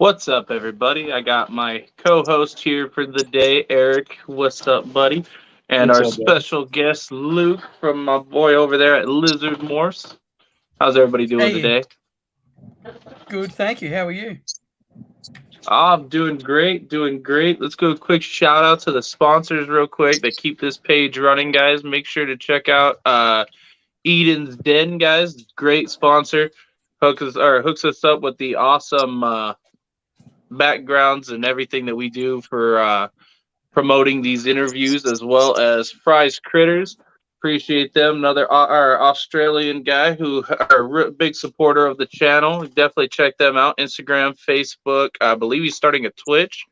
What's up, everybody? I got my co-host here for the day, Eric. What's up, buddy? And What's our up, bro? special guest, Luke, from my boy over there at Lizard Morphs. How's everybody doing Hey, today? good, thank you. How are you? I'm doing great, doing great. Let's go a quick shout out to the sponsors real quick that keep this page running, guys. Make sure to check out Eden's Den, guys. Great sponsor. Hooks us up with the awesome backgrounds and everything that we do for promoting these interviews, as well as Fry's Critters. Appreciate them. Another our Australian guy who are a big supporter of the channel. Definitely check them out. Instagram, Facebook. I believe he's starting a Twitch,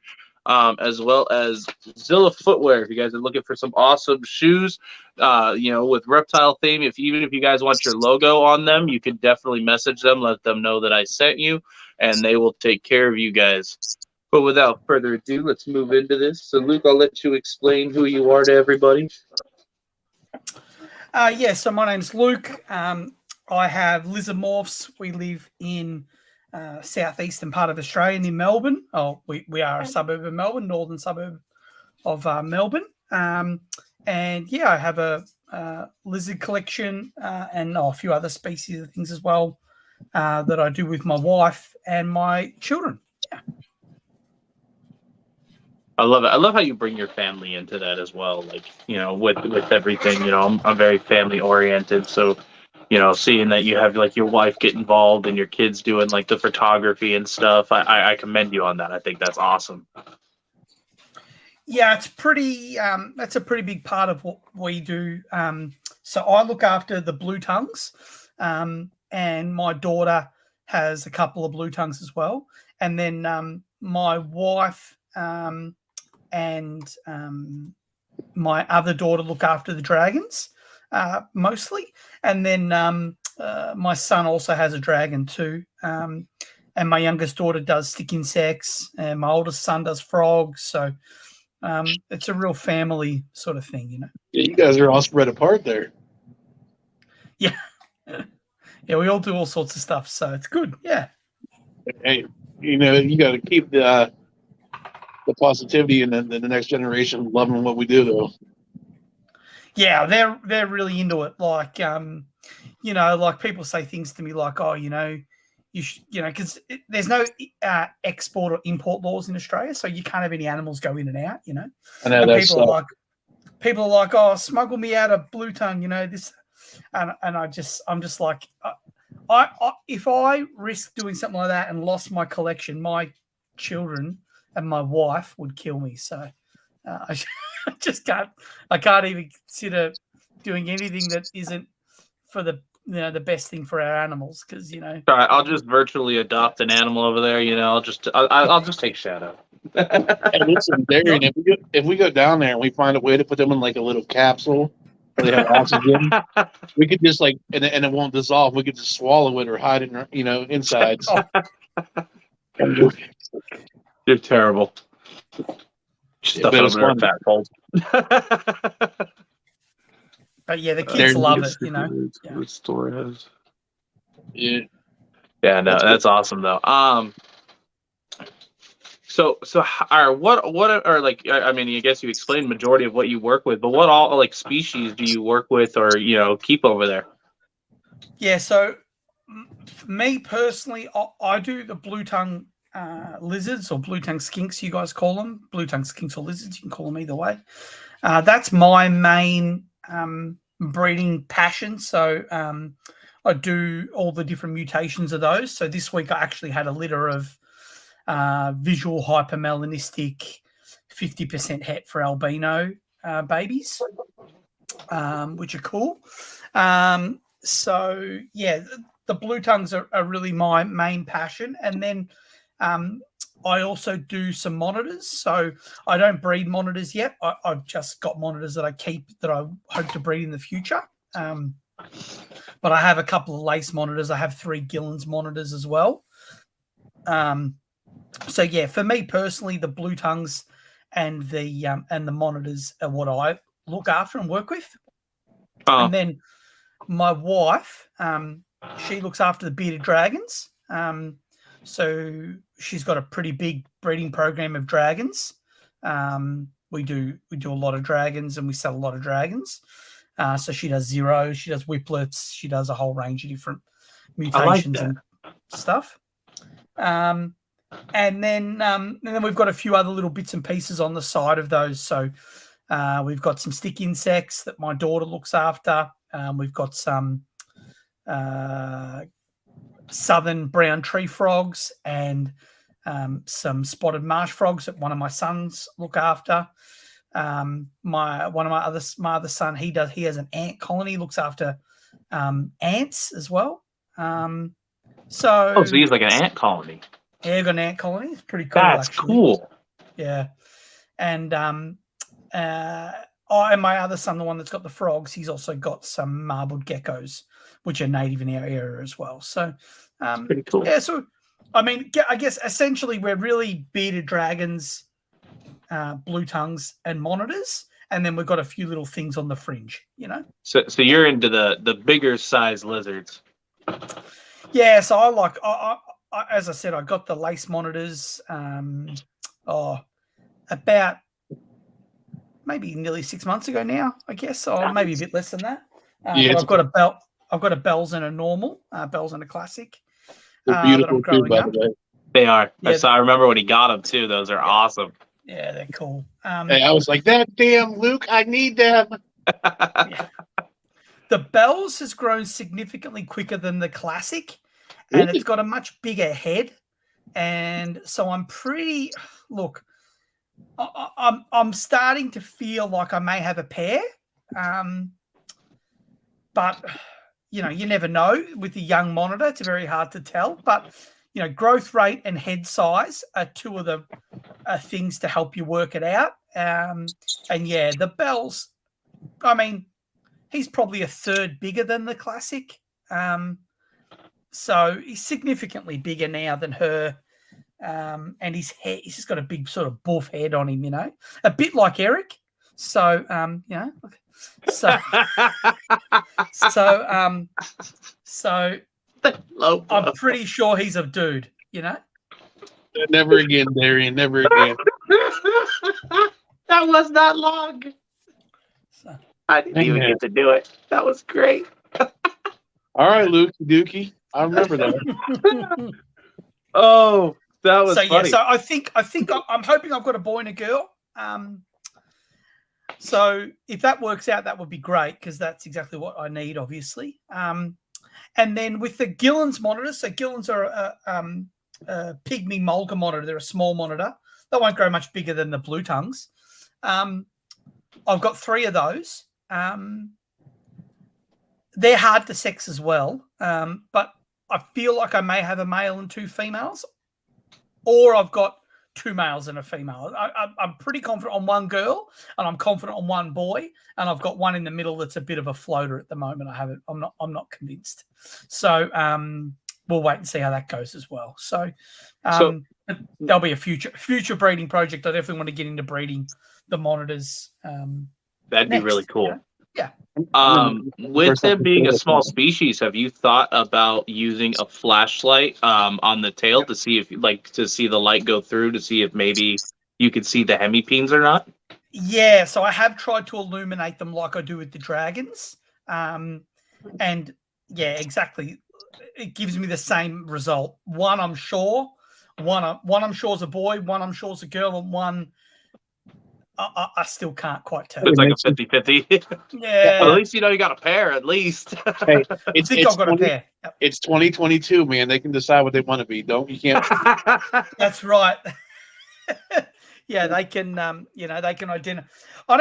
as well as Zilla Footwear. If you guys are looking for some awesome shoes, with reptile theme. Even if you guys want your logo on them, you can definitely message them. Let them know that I sent you, and they will take care of you guys. But without further ado, let's move into this. So, Luke, I'll let you explain who you are to everybody. So my name's Luke. I have Lizard Morphs. We live in southeastern part of Australia, in Melbourne. Oh, we are a suburb of Melbourne, northern suburb of Melbourne. I have a lizard collection and a few other species of things as well that I do with my wife and my children. I love it. I love how you bring your family into that as well. Like, with everything, I'm very family oriented. So, seeing that you have like your wife get involved and your kids doing like the photography and stuff, I commend you on that. I think that's awesome. Yeah, it's pretty. That's a pretty big part of what we do. So I look after the blue tongues, and my daughter has a couple of blue tongues as well. And then my wife and my other daughter look after the dragons mostly. And then my son also has a dragon too. And my youngest daughter does stick insects, and my oldest son does frogs. So it's a real family sort of thing, Yeah, you guys are all spread apart there. Yeah. Yeah, we all do all sorts of stuff, so it's good. Yeah. Hey, you got to keep the positivity and the next generation loving what we do, though. Yeah, they're really into it. Like, like people say things to me like, "Oh, you should, because there's no export or import laws in Australia, so you can't have any animals go in and out. I know and that's people are like, "Oh, smuggle me out of blue tongue," this, and I'm just like, if I risked doing something like that and lost my collection, my children and my wife would kill me. So I just can't. I can't even consider doing anything that isn't for the the best thing for our animals, because I'll just virtually adopt an animal over there. I'll just take Shadow. Hey, listen, Darian, if we go down there and we find a way to put them in like a little capsule where they have oxygen, we could just and it won't dissolve. We could just swallow it or hide it, inside. You're terrible. Stuff but it it's over fun. there, fat fold. But yeah, the kids love it. Yeah. Store has. Yeah. Yeah, no, that's awesome though. So what are like? I mean, I guess you explained majority of what you work with, but what all like species do you work with or keep over there? Yeah, so me personally, I do the blue tongue lizards, or blue tongue skinks, you guys call them. Blue tongue skinks or lizards, you can call them either way. That's my main breeding passion. So I do all the different mutations of those. So this week I actually had a litter of visual hypermelanistic 50% het for albino babies, which are cool. So yeah, the blue tongues are really my main passion. And then I also do some monitors. So I don't breed monitors yet. I've just got monitors that I keep that I hope to breed in the future. But I have a couple of lace monitors. I have 3 Gillen's monitors as well. So yeah, for me personally, the blue tongues and the monitors are what I look after and work with. And then my wife, she looks after the bearded dragons. So she's got a pretty big breeding program of dragons. We do a lot of dragons, and we sell a lot of dragons. So she does zeros, she does whiplets, she does a whole range of different mutations and stuff. And then we've got a few other little bits and pieces on the side of those. So we've got some stick insects that my daughter looks after. We've got some southern brown tree frogs and some spotted marsh frogs that one of my sons look after. My other son, he has an ant colony, looks after ants as well. So he's like an ant colony. Yeah, I've got an ant colony. It's pretty cool. That's actually. Cool. Yeah, and and my other son, the one that's got the frogs, he's also got some marbled geckos, which are native in our area as well. So, pretty cool. Yeah, so I mean, I guess essentially we're really bearded dragons, blue tongues, and monitors, and then we've got a few little things on the fringe, you know. So you're into the bigger size lizards. Yeah, so I like. As I said, I got the lace monitors. About maybe nearly 6 months ago now, I guess, or maybe a bit less than that. But I've got a belt. I've got a Bells and a normal, Bells and a classic. They're beautiful too, by the way. They are. Yeah. I remember when he got them too. Those are awesome. Yeah, they're cool. Hey, I was like, that damn Luke, I need them. Yeah. The Bells has grown significantly quicker than the classic, and it's got a much bigger head. And so I'm pretty. Look, I'm starting to feel like I may have a pair, but you know, you never know with the young monitor. It's very hard to tell, but you know, growth rate and head size are two of the things to help you work it out. And yeah, the Bells, I mean, he's probably a third bigger than the classic. So he's significantly bigger now than her. And his head, he's just got a big sort of buff head on him, you know, a bit like Eric. So, you know, so I'm pretty sure he's a dude, you know. Never again, Darian. Never again. That was not long. So, I didn't even get to do it. That was great. All right, Luke Dookie. I remember that. Oh, that was funny. Yeah, so I think I'm hoping I've got a boy and a girl. So if that works out, that would be great because that's exactly what I need, obviously. And then with the Gillen's monitors, so Gillen's are a pygmy mulga monitor. They're a small monitor. They won't grow much bigger than the blue tongues. I've got 3 of those. They're hard to sex as well, but I feel like I may have a male and 2 females, or I've got 2 males and a female. I'm pretty confident on 1 girl, and I'm confident on 1 boy, and I've got one in the middle that's a bit of a floater at the moment. I'm not convinced. So we'll wait and see how that goes as well. So there'll be a future breeding project. I definitely want to get into breeding the monitors. That'd be really cool. You know? Yeah. With them being a small species, have you thought about using a flashlight on the tail to see if the light go through to see if maybe you could see the hemipenes or not? Yeah, so I have tried to illuminate them like I do with the dragons. And yeah, exactly. It gives me the same result. One I'm sure is a boy, one I'm sure is a girl, and one I still can't quite tell. It's like a 50-50. Yeah. Well, at least you know you got a pair, at least. Hey, I think I've got a pair. Yep. It's 2022, man. They can decide what they want to be. You can't. That's right. Yeah, they can. They can identify.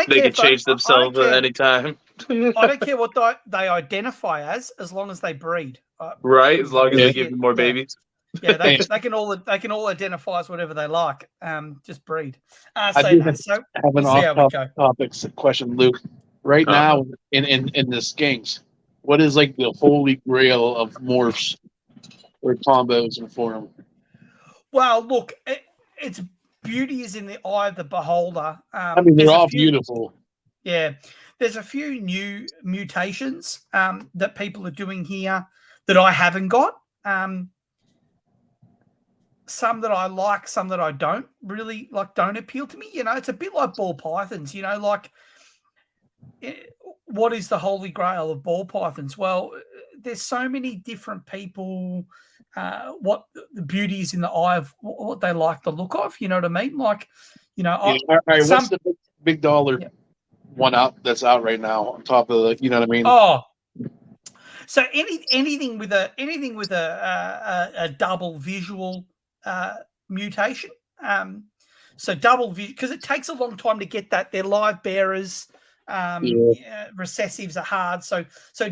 They can change themselves at any time. I don't care what they identify as long as they breed. Right, as long as they give you more babies. Yeah, they can all identify as whatever they like. Just breed. I do have an off-topic question, Luke. Right now, in the skinks, what is like the holy grail of morphs or combos and form? Well, look, its beauty is in the eye of the beholder. I mean, they're all beautiful. Yeah, there's a few new mutations that people are doing here that I haven't got. some that I like, some that I don't really like, don't appeal to me. It's a bit like ball pythons. What is the holy grail of ball pythons? Well, there's so many different people. What the beauty is in the eye of what they like the look of. You know what I mean? Like, All right. What's the big dollar one that's out right now on top of the? You know what I mean? Oh. So anything with a double visual mutation. So double visual, because it takes a long time to get that. They're live bearers. Recessives are hard. So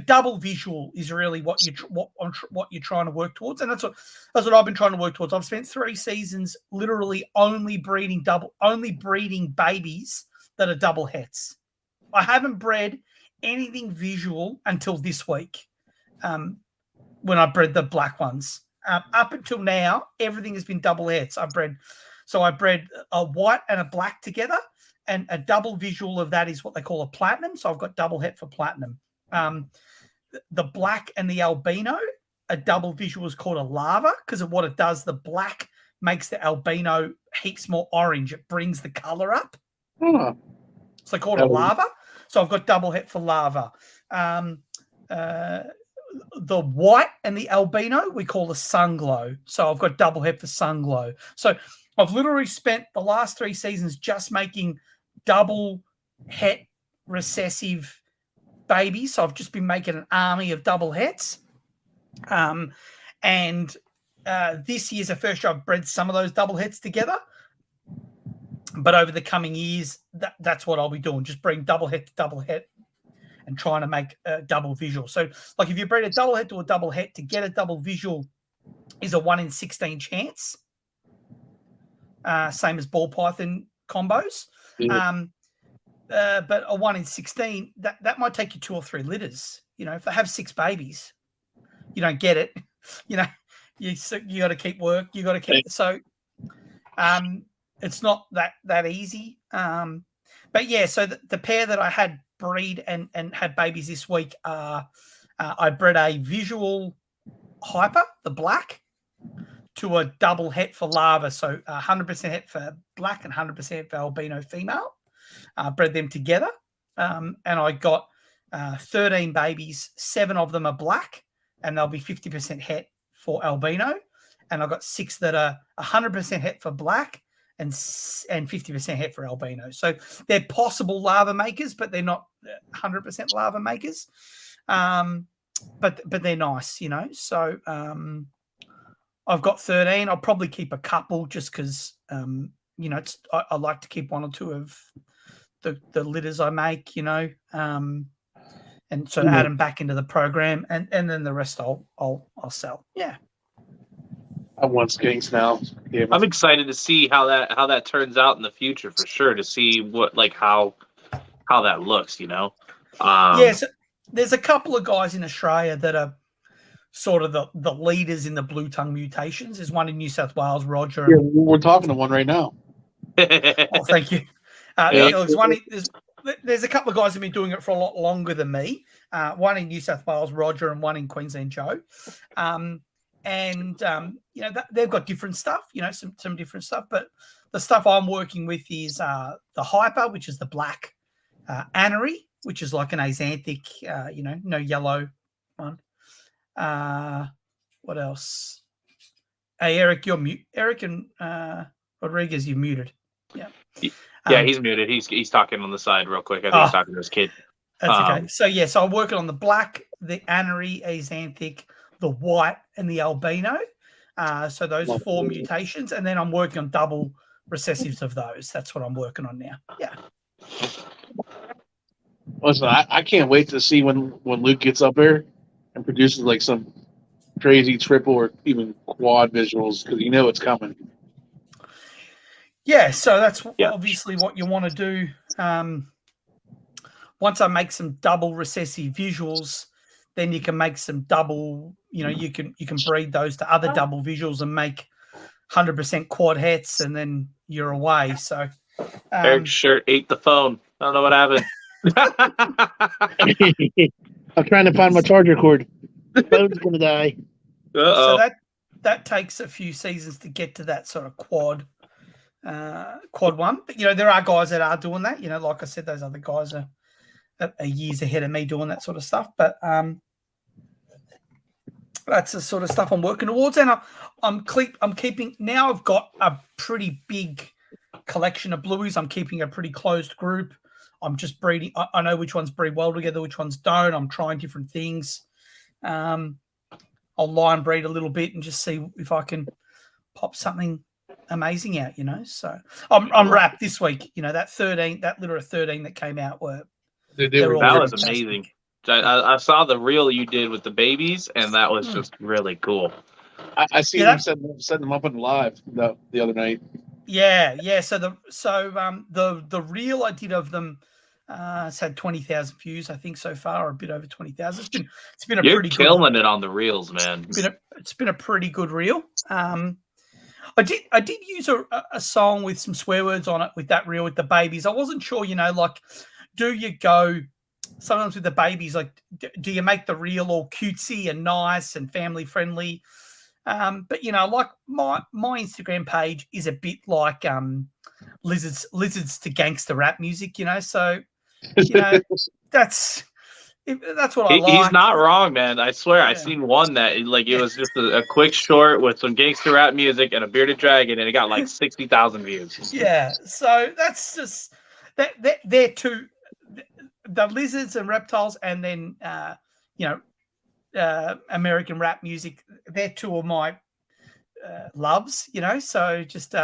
double visual is really what you're trying to work towards, and that's what I've been trying to work towards. I've spent 3 seasons literally only breeding babies that are double hets. I haven't bred anything visual until this week. When I bred the black ones. Up until now, everything has been double hets. I bred a white and a black together, and a double visual of that is what they call a platinum. So I've got double het for platinum. The black and the albino, a double visual is called a lava, because of what it does. The black makes the albino heaps more orange. It brings the color up. Huh. So I call it a lava. So I've got double het for lava. The white and the albino we call the sun glow. So I've got double het for sun glow. So I've literally spent the last 3 seasons just making double het recessive babies. So I've just been making an army of double hets. And this year's the first year I've bred some of those double hets together. But over the coming years, that's what I'll be doing. Just bring double het to double het and trying to make a double visual. So, like, if you breed a double het to a double het, to get a double visual is a 1 in 16 chance. Same as ball python combos. But a 1 in 16, that might take you 2 or 3 litters. If they have 6 babies, you don't get it. You got to keep work. You got to keep. So, it's not that easy. But yeah, so the pair that I had breed and had babies this week I bred a visual hyper, the black, to a double het for lava. So 100% het for black and 100% for albino female. Bred them together. And I got 13 babies. 7 of them are black, and they'll be 50% het for albino. And I've got 6 that are 100% het for black and 50% het for albino. So they're possible lava makers, but they're not 100% lava makers. But they're nice, So I've got 13. I'll probably keep a couple just because, I like to keep 1 or 2 of the litters I make, and so add them back into the program, and then the rest I'll sell. Yeah. I want skinks now. Yeah, I'm excited to see how that turns out in the future, for sure, to see how that looks, Yes, there's a couple of guys in Australia that are sort of the leaders in the blue tongue mutations. There's one in New South Wales, Roger. Yeah, we're talking to one right now. Oh, thank you. There's a couple of guys who've been doing it for a lot longer than me. One in New South Wales, Roger, and one in Queensland, Joe. They've got different stuff, some different stuff. But the stuff I'm working with is the hyper, which is the black, anery, which is like an axanthic, no yellow one. What else? Hey, Eric, you're mute. Eric and Rodriguez, you're muted. Yeah. Yeah, he's muted. He's talking on the side real quick. I think he's talking to his kid. That's okay. So I'm working on the black, the anery, axanthic, the white, and the albino. So those 4 mutations, and then I'm working on double recessives of those. That's what I'm working on now. Yeah. Listen, I can't wait to see when Luke gets up there and produces like some crazy triple or even quad visuals, because it's coming. Yeah, so that's obviously what you want to do. Once I make some double recessive visuals, then you can make some double, you can breed those to other double visuals and make 100% quad hets, and then you're away. So Eric's shirt ate the phone. I don't know what happened. I'm trying to find my charger cord. The phone's gonna die. Uh-oh. So that takes a few seasons to get to that sort of quad one. But there are guys that are doing that. Like I said, those other guys are years ahead of me doing that sort of stuff. But that's the sort of stuff I'm working towards, and I'm keeping now. I've got a pretty big collection of blueies. I'm keeping a pretty closed group. I'm just breeding. I know which ones breed well together, which ones don't. I'm trying different things. I'll line breed a little bit and just see if I can pop something amazing out. So I'm wrapped this week. That litter of 13 that came out were that was amazing. I saw the reel you did with the babies, and that was just really cool. I see them setting them up on live the other night. Yeah. So the reel I did of them it's had 20,000 views, I think, so far, or a bit over 20,000. It's been a You're pretty killing it on the reels, man. It's been a pretty good reel. I did use a song with some swear words on it with that reel with the babies. I wasn't sure, like, do you go sometimes with the babies, like, do you make the reel all cutesy and nice and family friendly? But like my Instagram page is a bit like lizards to gangster rap music, so that's what I like. He's not wrong, man. I swear, I seen one that it was just a quick short with some gangster rap music and a bearded dragon, and it got like 60,000 views. Yeah, so that's just they're two, the lizards and reptiles, and then American rap music. They're two of my loves, so just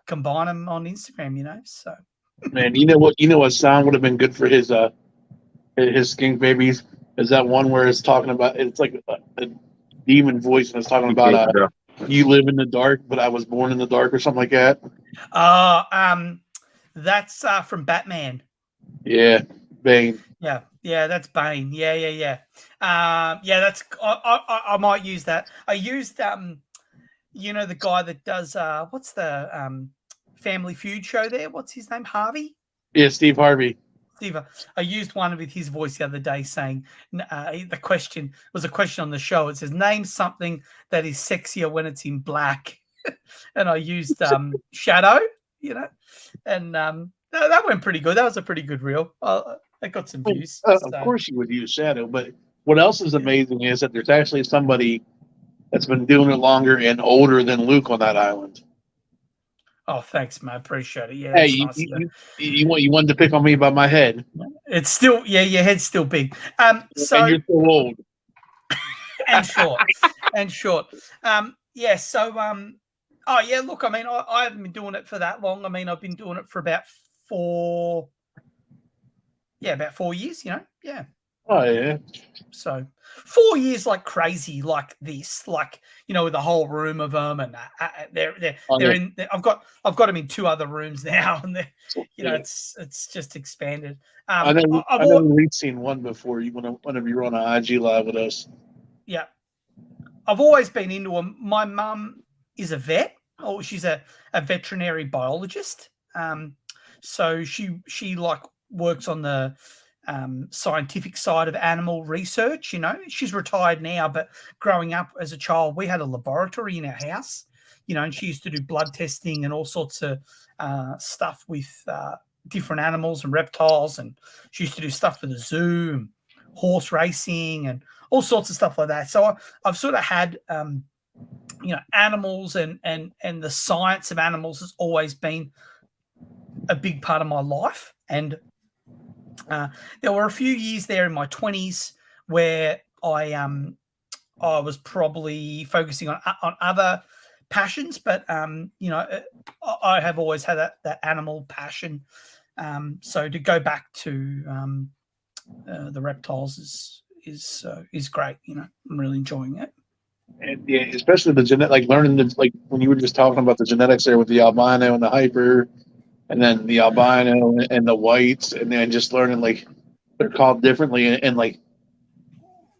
combine them on Instagram, so. Man, you know what sound would have been good for his skink babies is that one where it's talking about, it's like a demon voice, and it's talking about you live in the dark, but I was born in the dark, or something like that. That's from Batman. Yeah, Bane. Yeah, that's Bane. Yeah. That's I might use that. I used the guy that does what's the Family Feud show there? What's his name? Harvey? Yeah, Steve Harvey. I used one with his voice the other day saying the question was a question on the show. It says, name something that is sexier when it's in black. And I used Shadow, and that went pretty good. That was a pretty good reel. I got some views. Of course you would use Shadow, but what else is amazing is that there's actually somebody that's been doing it longer and older than Luke on that island. Oh, thanks, man. Appreciate it. Yeah. Hey, you wanted to pick on me about my head. It's still, your head's still big. So and you're so old. and short. Look, I mean, I haven't been doing it for that long. I mean, I've been doing it for about 4 years, Yeah. Oh, yeah. So 4 years like crazy, like this, with a whole room of them, and they're in. I've got them in 2 other rooms now, and it's just expanded. I know we've seen one before. Whenever you were on an IG live with us. Yeah, I've always been into them. My mum is a vet. Oh, she's a veterinary biologist. So she like works on the scientific side of animal research. She's retired now, but growing up as a child, we had a laboratory in our house, and she used to do blood testing and all sorts of stuff with different animals and reptiles, and she used to do stuff for the zoo and horse racing and all sorts of stuff like that. So I've sort of had animals and the science of animals has always been a big part of my life. And there were a few years there in my 20s where I was probably focusing on other passions, but I have always had that animal passion. So to go back to the reptiles is great. I'm really enjoying it. And yeah, especially the genetic, like learning like when you were just talking about the genetics there with the albino and the hyper, and then the albino and the whites, and then just learning like they're called differently, and like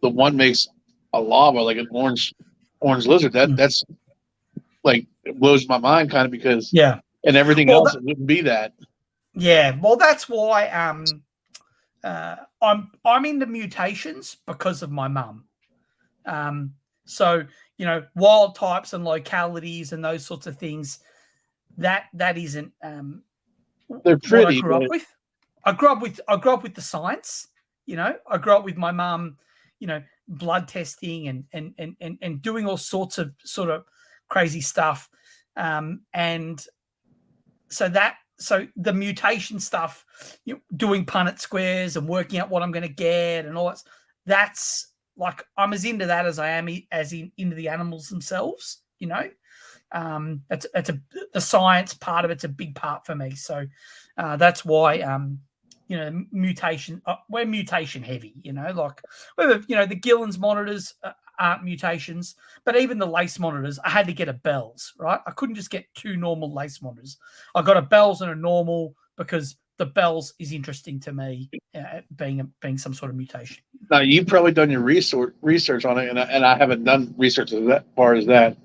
the one makes a lava, like an orange lizard. That's like, it blows my mind kind of, because and everything else it wouldn't be that. Yeah, well, that's why I'm into mutations because of my mum. So, wild types and localities and those sorts of things, that isn't They're what I pretty, grew up but with. I grew up with the science. I grew up with my mum, blood testing and doing all sorts of sort of crazy stuff. And so the mutation stuff, doing Punnett squares and working out what I'm going to get and all that's like, I'm as into that as I am into the animals themselves. The science part of it's a big part for me. So that's why mutation, we're mutation heavy. Like whether the Gillen's monitors aren't mutations, but even the lace monitors, I had to get a Bell's, right? I couldn't just get 2 normal lace monitors. I got a Bell's and a normal because the Bell's is interesting to me, being some sort of mutation. now you've probably done your research on it, and I haven't done research as that far as that.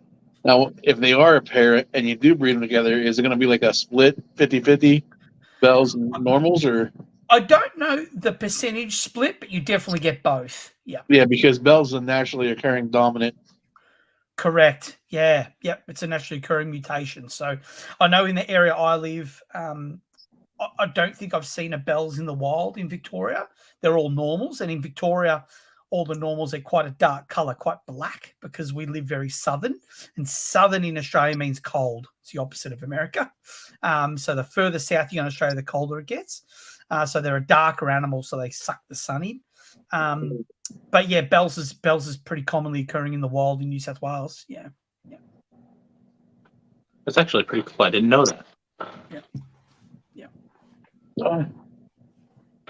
Now, if they are a pair and you do breed them together, is it going to be like a split 50-50 bells and normals, or? I don't know the percentage split, but you definitely get both. Yeah. Yeah, because bells is a naturally occurring dominant. Correct. Yeah. Yep. It's a naturally occurring mutation. So I know in the area I live, I don't think I've seen a Bell's in the wild in Victoria. They're all normals. And in Victoria, all the normals are quite a dark color, quite black, because we live very southern. And southern in Australia means cold. It's the opposite of America. So the further south you go in Australia, the colder it gets. So they're a darker animal, so they suck the sun in. But yeah, Bell's is pretty commonly occurring in the wild in New South Wales. Yeah. That's actually pretty cool. I didn't know that.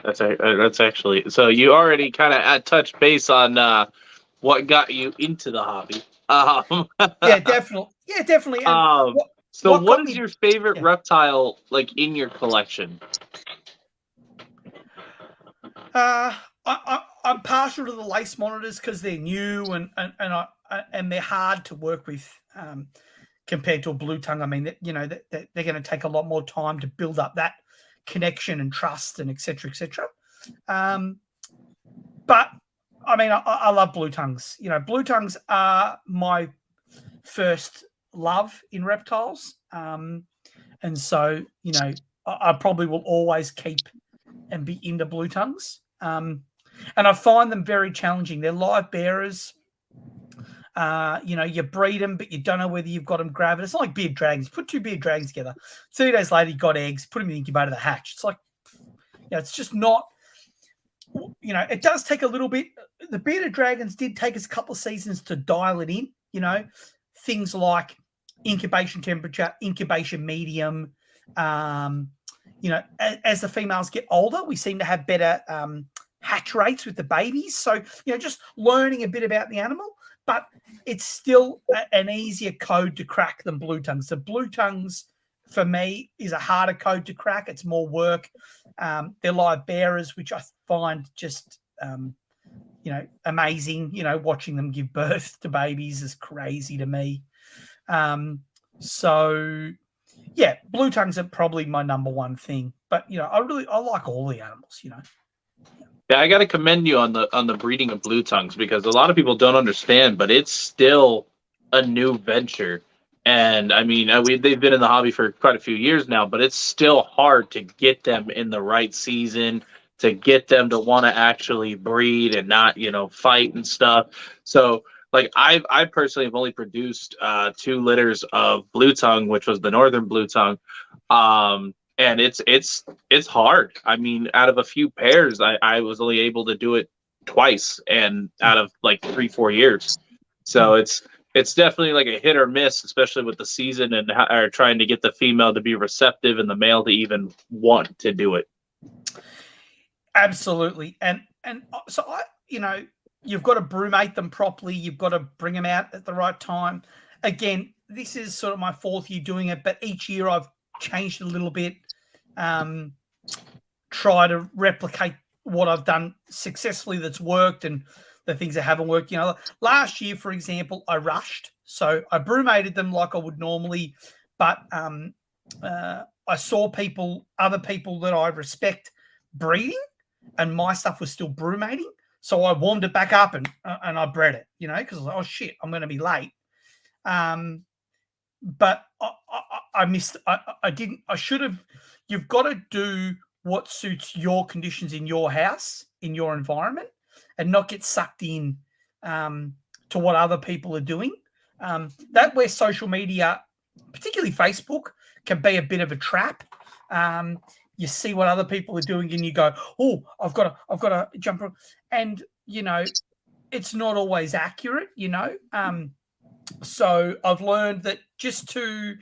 That's actually, so you already kind of touched base on what got you into the hobby. Yeah, definitely. Yeah, definitely. And what is your favorite reptile like in your collection? I'm partial to the lace monitors because they're new and they're hard to work with compared to a blue tongue. I mean, they're going to take a lot more time to build up that connection and trust and et cetera, et cetera. But I mean, I love blue tongues. Blue tongues are my first love in reptiles. And so, I probably will always keep and be into blue tongues. And I find them very challenging. They're live bearers. You breed them, but you don't know whether you've got them gravid. It's not like bearded dragons. Put 2 bearded dragons together. 3 days later, you got eggs. Put them in the incubator, they hatch. It's like, it's just not. It does take a little bit. The bearded dragons did take us a couple of seasons to dial it in. Things like incubation temperature, incubation medium. As the females get older, we seem to have better hatch rates with the babies. So, just learning a bit about the animal. But it's still an easier code to crack than blue tongues. So blue tongues, for me, is a harder code to crack. It's more work. They're live bearers, which I find just, amazing. Watching them give birth to babies is crazy to me. So, yeah, blue tongues are probably my number one thing. But, I like all the animals, Yeah, I got to commend you on the breeding of blue tongues, because a lot of people don't understand, but it's still a new venture. And I mean, they've been in the hobby for quite a few years now, but it's still hard to get them in the right season, to get them to want to actually breed and not, fight and stuff. So like I personally have only produced 2 litters of blue tongue, which was the northern blue tongue. And it's hard. I mean, out of a few pairs, I was only able to do it twice, and out of like 3-4 years. So it's definitely like a hit or miss, especially with the season and or trying to get the female to be receptive and the male to even want to do it. Absolutely. And so you've got to brumate them properly. You've got to bring them out at the right time. Again, this is sort of my 4th year doing it, but each year I've changed a little bit. Try to replicate what I've done successfully that's worked and the things that haven't worked. Last year, for example, I rushed. So I brumated them like I would normally, but I saw other people that I respect breeding, and my stuff was still brumating. So I warmed it back up and I bred it, you know, because I was like, oh shit, I'm going to be late. But I missed. I didn't. I should have. You've got to do what suits your conditions in your house, in your environment, and not get sucked in to what other people are doing. That where social media, particularly Facebook, can be a bit of a trap. You see what other people are doing, and you go, "Oh, I've got to jump on," and you know, it's not always accurate. You know, so I've learned that just to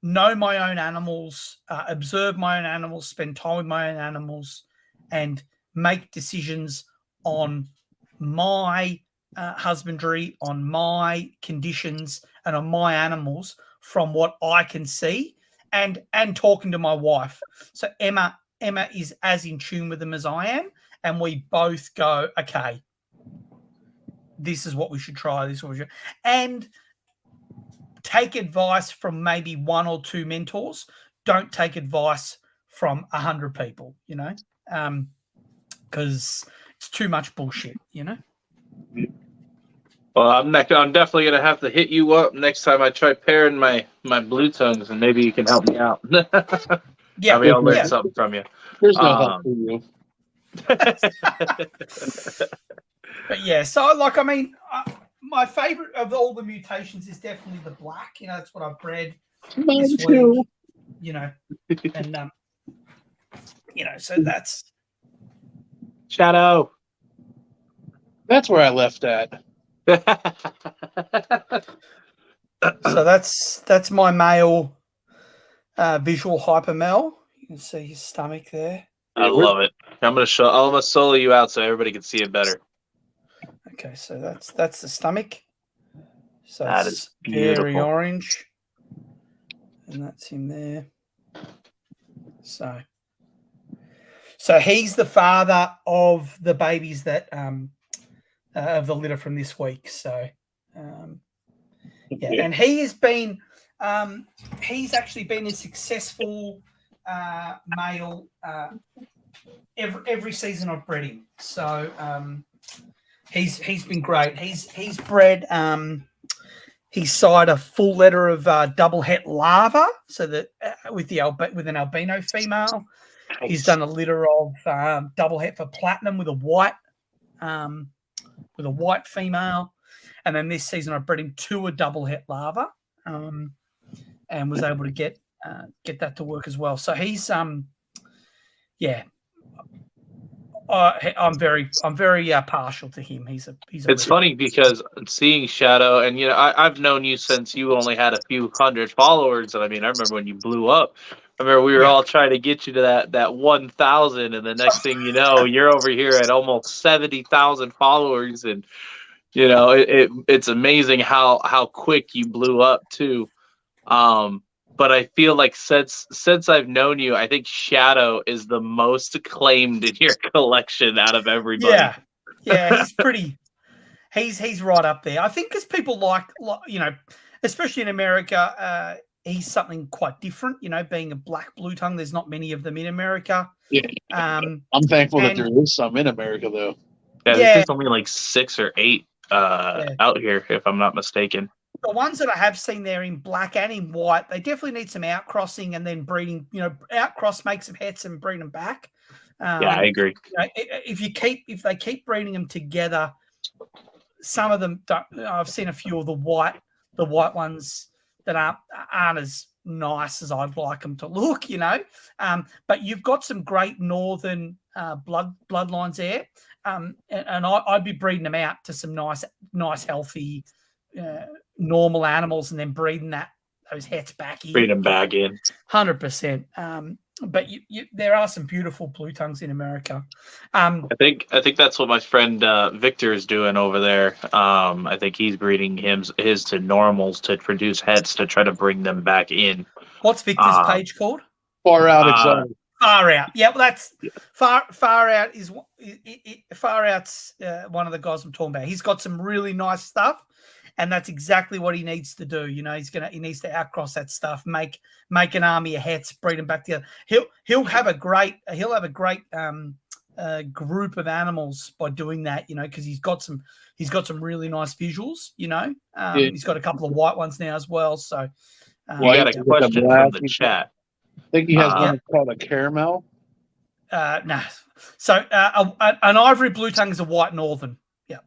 know my own animals, observe my own animals, spend time with my own animals, and make decisions on my husbandry, on my conditions, and on my animals from what I can see, and talking to my wife. So Emma is as in tune with them as I am, and we both go, okay, this is what we should try. This is what we should, and take advice from maybe one or two mentors. Don't take advice from 100 people, you know, because it's too much bullshit, you know. Well, I'm definitely gonna have to hit you up next time I try pairing my blue tongues, and maybe you can help me out. Yeah, Maybe I'll learn something from you. There's no help for you. But yeah, so like, I mean, my favorite of all the mutations is definitely the black. You know, that's what I've bred this week. You know, and you know, so that's Shadow. That's where I left at. So that's my male visual hypermel. You can see his stomach there. I love it. I'm gonna solo you out so everybody can see it better. Okay, so that's the stomach. So that is beautiful. Very orange, and that's him there. So he's the father of the babies that of the litter from this week. So yeah, and he has been he's actually been a successful male every season I've bred him. So he's been great. He's bred he's side a full litter of double het larva, so that with an albino female. Nice. He's done a litter of double het for platinum with a white female, and then this season I bred him to a double het larva, and was able to get that to work as well. So he's yeah. I'm very partial to him. It's funny because seeing Shadow, and you know, I've known you since you only had a few hundred followers, and I mean, I remember when you blew up. I remember we were all trying to get you to that 1,000, and the next thing you know, you're over here at almost 70,000 followers, and you know, it's amazing how quick you blew up too. But I feel like since I've known you, I think Shadow is the most acclaimed in your collection out of everybody. Yeah, he's pretty. He's right up there. I think because people like, you know, especially in America, he's something quite different. You know, being a black blue tongue, there's not many of them in America. Yeah, I'm thankful that there is some in America, though. Yeah, there's only like 6 or 8 out here, if I'm not mistaken. The ones that I have seen there in black and in white, they definitely need some outcrossing and then breeding. You know, outcross, make some hets and breed them back. Yeah, I agree. You know, if they keep breeding them together, some of them don't. I've seen a few of the white ones that aren't as nice as I'd like them to look. You know, but you've got some great northern bloodlines there, and I'd be breeding them out to some nice healthy. Normal animals and then breeding those hets back in. Breed them back in. 100%. But there are some beautiful blue tongues in America. I think that's what my friend Victor is doing over there. I think he's breeding his to normals to produce hets to try to bring them back in. What's Victor's page called? Far Out Exotic. Far Out. Yeah, well, that's Far Out is Far Out's one of the guys I'm talking about. He's got some really nice stuff. And that's exactly what he needs to do. You know, he needs to outcross that stuff, make an army of hets, breed them back together. He'll have a great group of animals by doing that, you know, because he's got some really nice visuals, you know. He's got a couple of white ones now as well. So We got a question from the chat. I think he has one called a caramel. No. So an ivory blue tongue is a white northern. Yeah,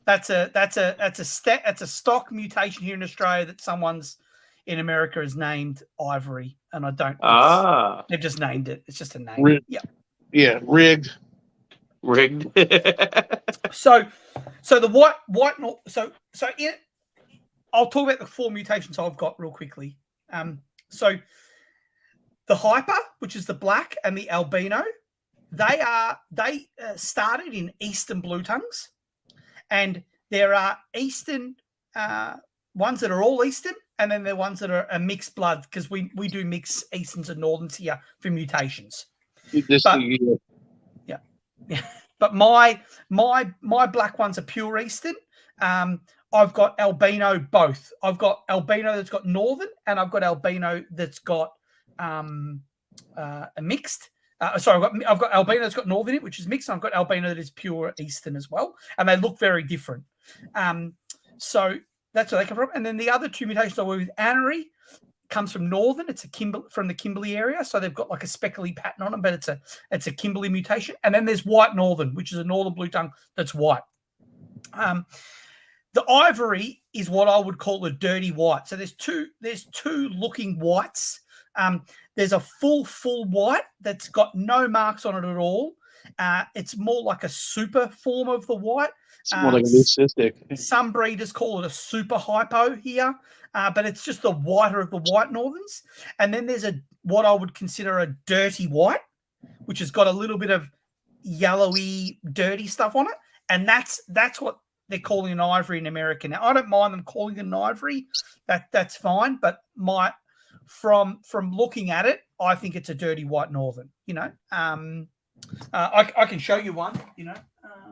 that's a stock mutation here in Australia that someone's in America has named ivory, and I don't. They've just named it. It's just a name. Yeah, rigged. So the white. So I'll talk about the 4 mutations I've got real quickly. So the hyper, which is the black, and the albino, they started in eastern blue tongues, and there are eastern ones that are all eastern, and then there are ones that are a mixed blood, because we do mix easterns and northerns here for mutations. But my black ones are pure eastern. I've got albino both. I've got albino that's got northern, and I've got albino that's got a mixed. Sorry, I've got albino that's got northern in it, which is mixed. And I've got albino that is pure eastern as well, and they look very different. So that's where they come from. And then the other 2 mutations I work with, Anery comes from northern. It's from the Kimberley area, so they've got like a speckly pattern on them, but it's a Kimberley mutation. And then there's white northern, which is a northern blue tongue that's white. The ivory is what I would call a dirty white. So there's two looking whites. There's a full white that's got no marks on it at all. It's more like a super form of the white. It's more like a leucistic. Some breeders call it a super hypo here, but it's just the whiter of the white northerns. And then there's what I would consider a dirty white, which has got a little bit of yellowy, dirty stuff on it. And that's what they're calling an ivory in America. Now, I don't mind them calling it an ivory. That's fine. But from looking at it, I think it's a dirty white northern. You know, I can show you one. You know,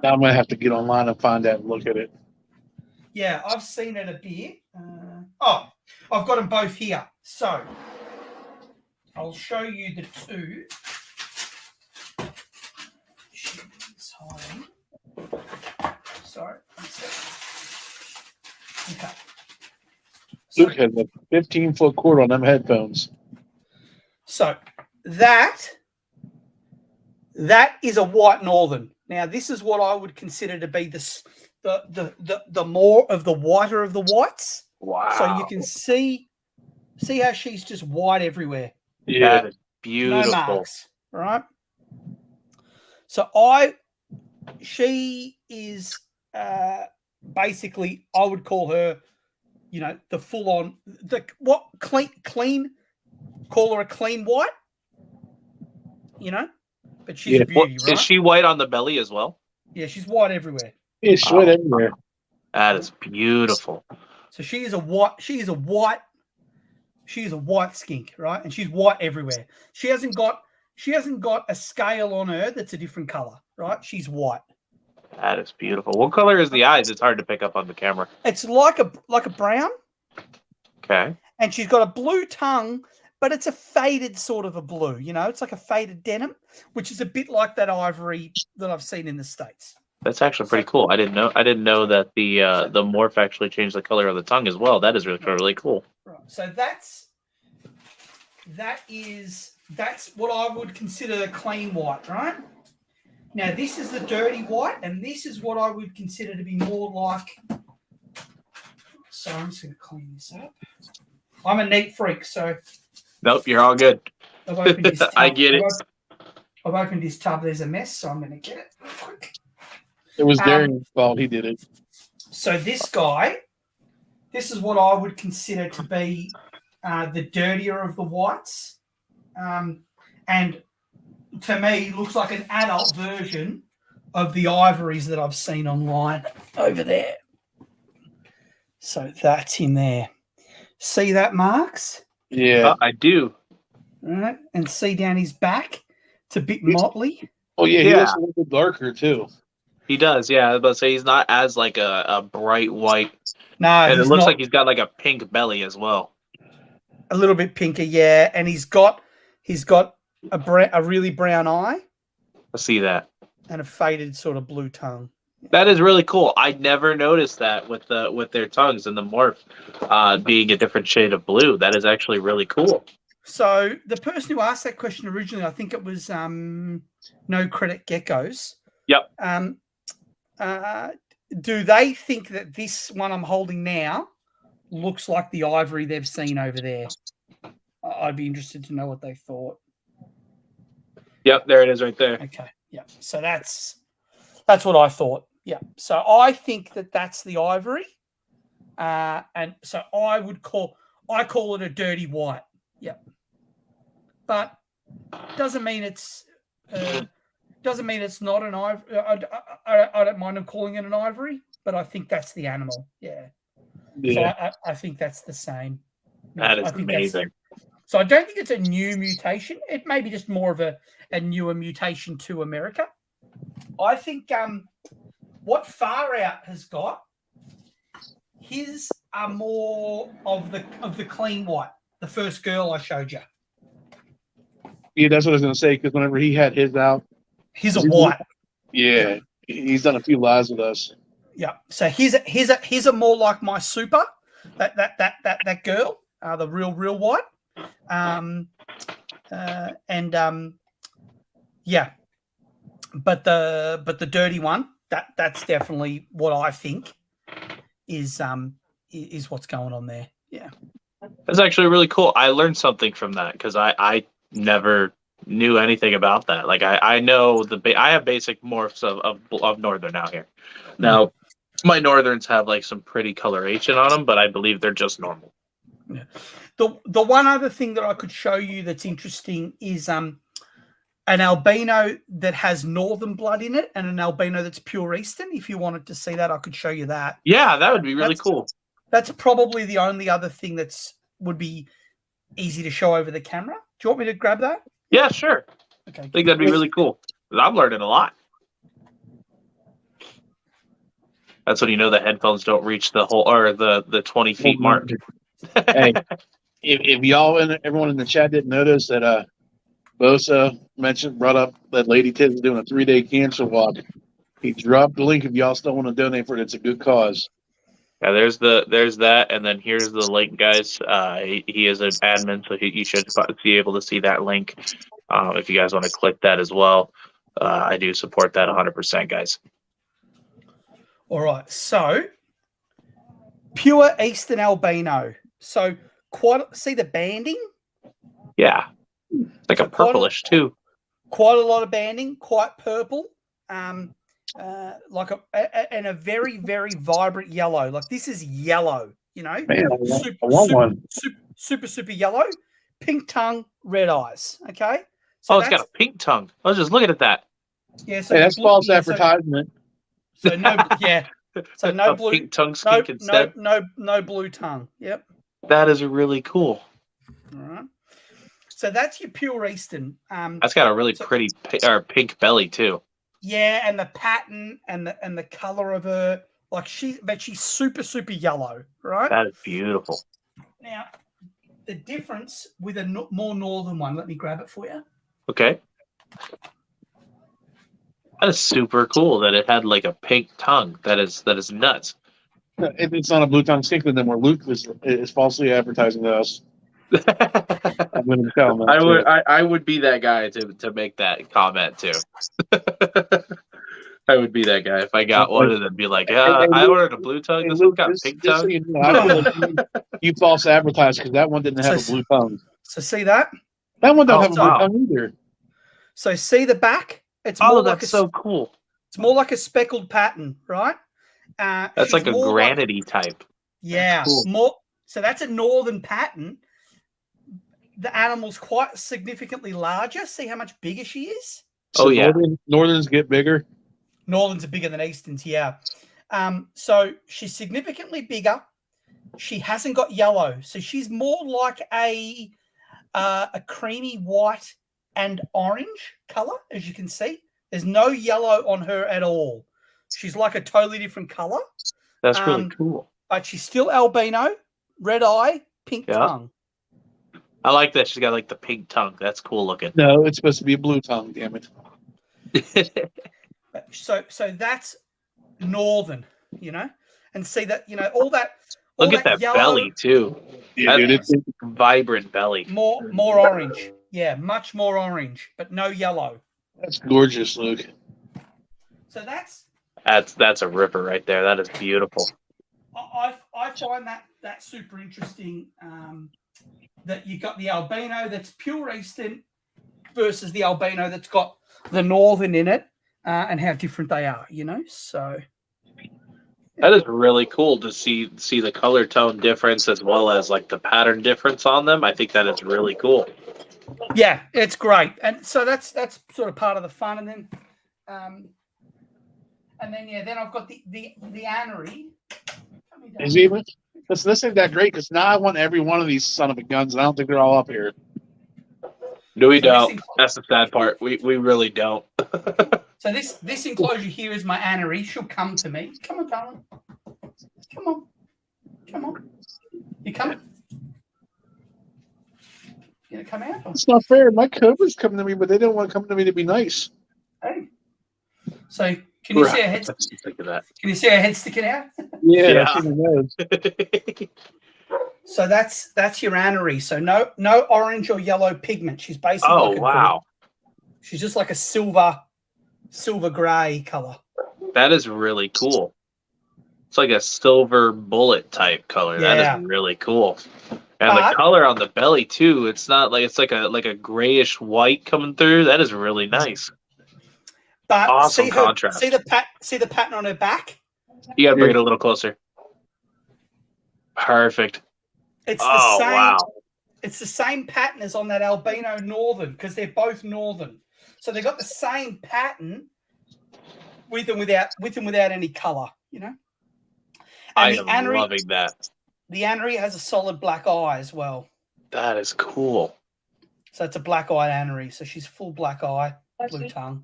I'm gonna have to get online and find that and look at it. Yeah, I've seen it a bit. I've got them both here. So I'll show you the 2. It's hiding. Sorry. Okay. Luke has a 15-foot cord on them headphones. So that is a white northern. Now, this is what I would consider to be the more of the whiter of the whites. Wow. So you can see how she's just white everywhere. Yeah, that's beautiful. No marks, right? So she is basically, I would call her, you know, the full on, clean, call her a clean white, you know, but she's a beauty, right? Is she white on the belly as well? Yeah, she's white everywhere. Yeah, she's white everywhere. That is beautiful. So she is a white skink, right? And she's white everywhere. She hasn't got a scale on her that's a different color, right? She's white. That is beautiful. What color is the eyes? It's hard to pick up on the camera. It's like a brown. Okay. And she's got a blue tongue, but it's a faded sort of a blue, you know? It's like a faded denim, which is a bit like that ivory that I've seen in the States. That's actually pretty cool. I didn't know that the morph actually changed the color of the tongue as well. That is really cool. Right. So that's what I would consider the clean white, right? Now this is the dirty white, and this is what I would consider to be more like. So I'm just going to clean this up. I'm a neat freak, so. Nope, you're all good. I've opened this tub. I get it. I've opened this tub. There's a mess, so I'm going to get it real quick. It was Darren's fault. He did it. So this guy, this is what I would consider to be the dirtier of the whites. And to me, looks like an adult version of the ivories that I've seen online over there. So that's in there. See that, Marks? Yeah. I do. All right. And see down his back? It's a bit motley. Oh, yeah. He looks a little bit darker, too. He does, yeah. I was about to say he's not as like a bright white. No, and it looks like he's got like a pink belly as well. A little bit pinker, yeah. And he's got a really brown eye. I see that. and a faded sort of blue tongue. That is really cool. I never noticed that with their tongues and the morph being a different shade of blue. That is actually really cool. So the person who asked that question originally, I think it was No Credit Geckos. Yep. Do they think that this one I'm holding now looks like the ivory they've seen over there? I'd be interested to know what they thought. Yep, there it is right there. Okay. Yeah. So that's what I thought. Yeah. So I think that that's the ivory. And so I call it a dirty white. Yeah. But doesn't mean it's not an ivory. I don't mind them calling it an ivory, but I think that's the animal. Yeah. So I think that's the same. That is amazing. So I don't think it's a new mutation. It may be just more of a newer mutation to America. I think what Far Out has got, his are more of the clean white. The first girl I showed you. Yeah, that's what I was going to say, because whenever he had his out. He's a white. Yeah, he's done a few lives with us. Yeah. So he's a more like my super, that girl, the real white. Yeah. But the dirty one, that's definitely what I think is what's going on there. Yeah. That's actually really cool. I learned something from that because I never knew anything about that. Like I know I have basic morphs of northern out here. Now my northerns have like some pretty coloration on them, but I believe they're just normal. Yeah. The one other thing that I could show you that's interesting is an albino that has northern blood in it and an albino that's pure eastern. If you wanted to see that, I could show you that. Yeah, that would be really cool. That's probably the only other thing would be easy to show over the camera. Do you want me to grab that? Yeah, sure. Okay. I think that'd be really cool. I'm learning a lot. That's when you know the headphones don't reach the whole or the 20 feet mark. Hey, if y'all and everyone in the chat didn't notice that Bosa brought up that Lady Tiz is doing a 3-day cancer walk. He dropped the link if y'all still want to donate for it. It's a good cause. Yeah, there's that, and then here's the link, guys. He is an admin, so you should be able to see that link if you guys want to click that as well. I do support that 100%, guys. All right, so pure Eastern albino. So see the banding? Yeah, it's like a purplish too. Quite a lot of banding, quite purple. Like a very, very vibrant yellow. Like this is yellow, you know. Man, I want one. Super yellow, pink tongue, red eyes. Okay. So it's got a pink tongue. I was just looking at that. Yeah, so that's false advertisement. So no, yeah. So no blue pink tongue skink instead. No blue tongue. Yep. That is really cool. All right. So that's your pure Eastern. That's got a really pretty pink belly too. Yeah, and the pattern and the color of her, like she's super yellow, right? That is beautiful. Now, the difference with a more northern one, let me grab it for you. Okay. That is super cool that it had like a pink tongue. That is nuts. If it's not a blue tongue skink, then Luke is falsely advertising to us. I'm going to tell him that I would be that guy to make that comment too. I would be that guy if I got one and then be like, yeah, I ordered a blue tongue. This one got pink tongue. You false advertised because that one didn't have a blue tongue. So see that? That one don't have a blue tongue either. So see the back? It's more like so cool. It's more like a speckled pattern, right? That's like a granity type. Yeah, cool. So that's a northern pattern. The animal's quite significantly larger. See how much bigger she is? So yeah. Northerns get bigger. Northerns are bigger than Easterns, yeah. So she's significantly bigger. She hasn't got yellow. So she's more like a creamy white and orange color, as you can see. There's no yellow on her at all. She's like a totally different color. That's really cool. But she's still albino, red eye, pink tongue. I like that she's got like the pink tongue. That's cool looking. No, it's supposed to be a blue tongue, damn it. So that's northern, and see that all that. Look at that yellow, belly too. Yeah, dude, That's vibrant belly. more orange. Yeah, much more orange, but no yellow. that's gorgeous, Luke. So That's a ripper right there. That is beautiful. I find that super interesting. That you got the albino that's pure eastern versus the albino that's got the northern in it, and how different they are. So. That is really cool to see the color tone difference as well as like the pattern difference on them. I think that is really cool. Yeah, it's great, and so that's sort of part of the fun, and then then I've got the anery. Is even this ain't that great because now I want every one of these son of a guns, and I don't think they're all up here. No, we don't. That's the sad part. We really don't. So this enclosure here is my anery. She'll come to me. Come on, darling. Come on. You coming? You gonna come out? It's not fair. My cobras come to me, but they don't want to come to me to be nice. Hey. So can you see her head? Think of that. Can you see her head sticking out? Yeah. So that's your anery. So no orange or yellow pigment. She's basically she's just like a silver gray color. That is really cool. It's like a silver bullet type color. Yeah. That is really cool. And the color on the belly too. It's not like it's like a grayish white coming through. That is really nice. But awesome contrast. See the pattern on her back? You gotta bring it a little closer. Perfect. It's the same. Wow. It's the same pattern as on that albino northern because they're both northern. So they've got the same pattern with and without any color, And I am loving that. The anery has a solid black eye as well. That is cool. So it's a black-eyed anery. So she's full black eye, blue tongue.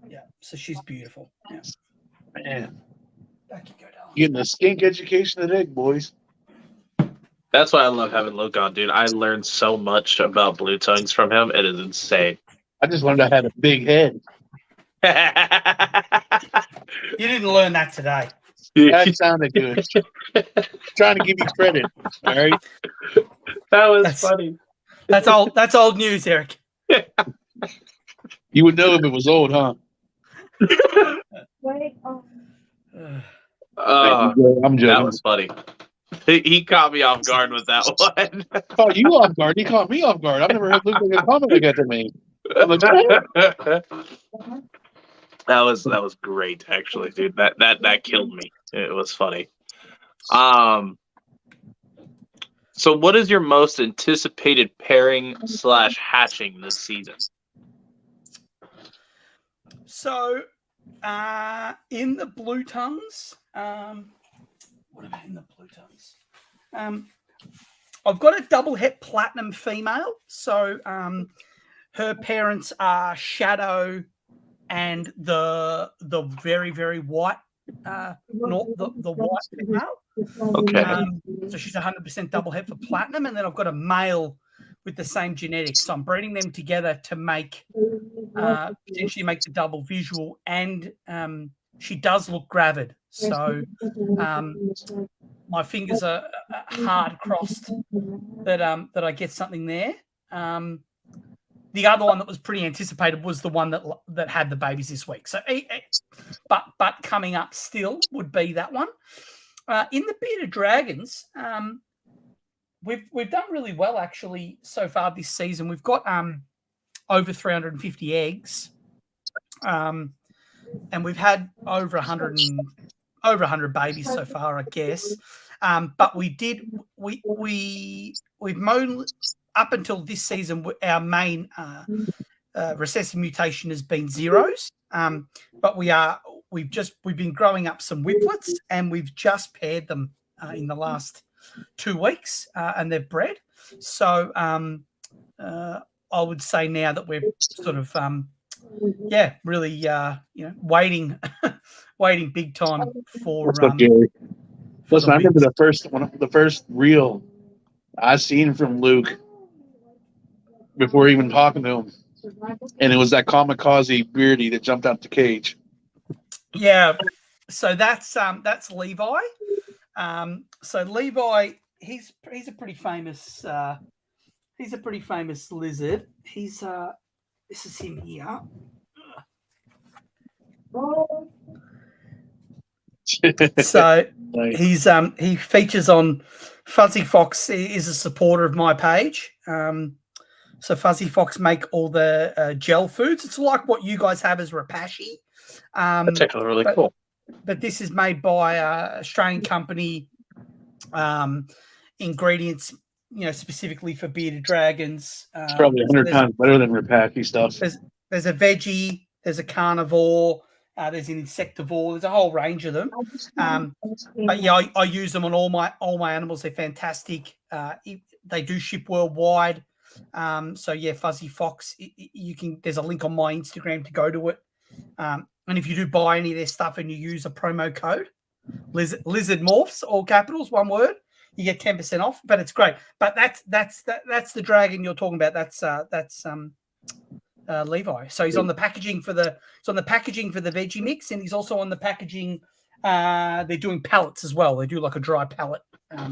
Yeah. So she's beautiful. Yeah. Man. Back you go, darling. Getting a skink education today, boys. That's why I love having Luke on, dude. I learned so much about blue tongues from him. It is insane. I just learned I had a big head. You didn't learn that today. That sounded good. Trying to give you credit. All right. That was funny. That's old news, Eric. You would know if it was old, huh? I'm joking. That was funny. He caught me off guard with that one. Caught you off guard. He caught me off guard. I've never heard Luke make a comment like that to me. That was great, actually, dude. That killed me. It was funny. So what is your most anticipated pairing / hatching this season? So, in the blue tongues, what about in the blue tongues? I've got a double het platinum female. So, her parents are Shadow and the very, very white, the white female. Okay. So she's 100% double het for platinum, and then I've got a male with the same genetics. So I'm breeding them together to make potentially make the double visual, and she does look gravid. So my fingers are hard crossed that I get something there. The other one that was pretty anticipated was the one that had the babies this week. So, but coming up still would be that one. In the bearded dragons, we've done really well actually so far this season. We've got over 350 eggs, and we've had over 100 babies so far, I guess. But we've mown up until this season. Our main recessive mutation has been zeros, but we've been growing up some whiplets, and we've just paired them in the last 2 weeks, and they've bred. So I would say now that we're sort of really waiting big time for. Listen, I remember the first reel I seen from Luke before even talking to him. and it was that kamikaze beardy that jumped out the cage. Yeah. So that's Levi. So Levi, he's a pretty famous lizard. He's this is him here. So Nice. he features on Fuzzy Fox is a supporter of my page. So Fuzzy Fox make all the gel foods. It's like what you guys have as Rapashi. That's actually really cool. But this is made by a Australian company. Ingredients, specifically for bearded dragons. It's probably 100 times better than Rapashi stuff. There's a veggie, there's a carnivore, there's an insectivore. There's a whole range of them. But yeah, I use them on all my animals. They're fantastic. They do ship worldwide. So yeah, Fuzzy Fox. There's a link on my Instagram to go to it. And if you do buy any of their stuff and you use a promo code Lizard Morphs, all capitals, one word, you get 10% off. But it's great. But that's the dragon you're talking about. That's Levi. So he's on the packaging for the veggie mix, and he's also on the packaging. They're doing pallets as well. They do like a dry pallet.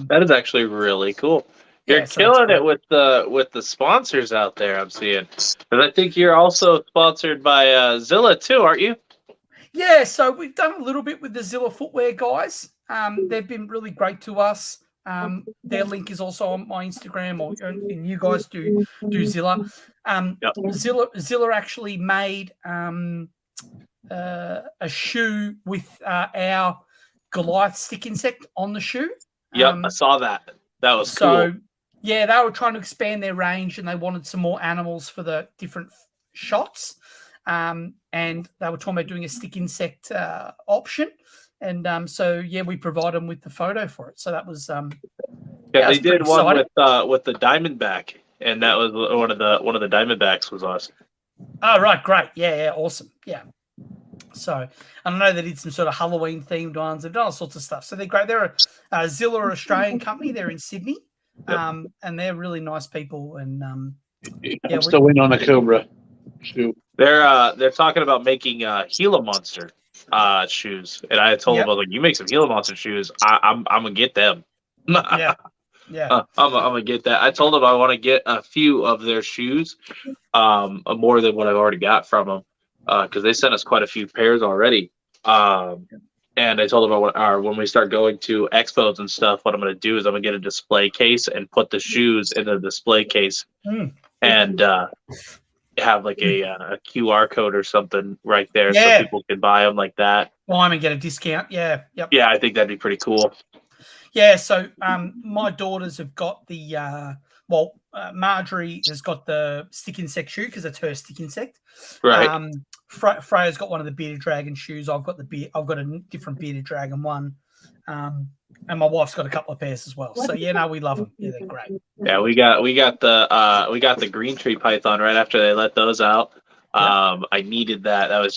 That is actually really cool. You're killing it with the sponsors out there. I'm seeing, and I think you're also sponsored by Zilla too, aren't you? Yeah. So we've done a little bit with the Zilla footwear guys. They've been really great to us. Their link is also on my Instagram, and you guys do Zilla. Zilla actually made a shoe with our Goliath stick insect on the shoe. Yep, I saw that. That was cool. Yeah, they were trying to expand their range, and they wanted some more animals for the different shots. And they were talking about doing a stick insect option. And so yeah, we provide them with the photo for it. So that was they did one with the Diamondback, and that was one of the Diamondbacks was us. Oh right, great, yeah, awesome, yeah. So I know they did some sort of Halloween themed ones. They've done all sorts of stuff. So they're great. They're a Zilla Australian company. They're in Sydney, and they're really nice people. And I'm still waiting on a Cobra shoe. They're talking about making Gila Monster shoes, and I told them, I was like, "You make some Gila Monster shoes, I'm gonna get them." yeah. I'm gonna get that. I told them I want to get a few of their shoes, more than what I've already got from them, because they sent us quite a few pairs already. And I told them when we start going to expos and stuff, what I'm gonna do is I'm gonna get a display case and put the shoes in the display case, and have like a QR code or something right there, so people can buy them like that. Buy them and get a discount. Yeah, yep. Yeah, I think that'd be pretty cool. Yeah, so my daughters have got the Marjorie has got the stick insect shoe because it's her stick insect. Right. Freya's got one of the bearded dragon shoes. I've got a different bearded dragon one. And my wife's got a couple of pairs as well. So we love them. Yeah, they're great. Yeah, we got the green tree python right after they let those out. I needed that. That was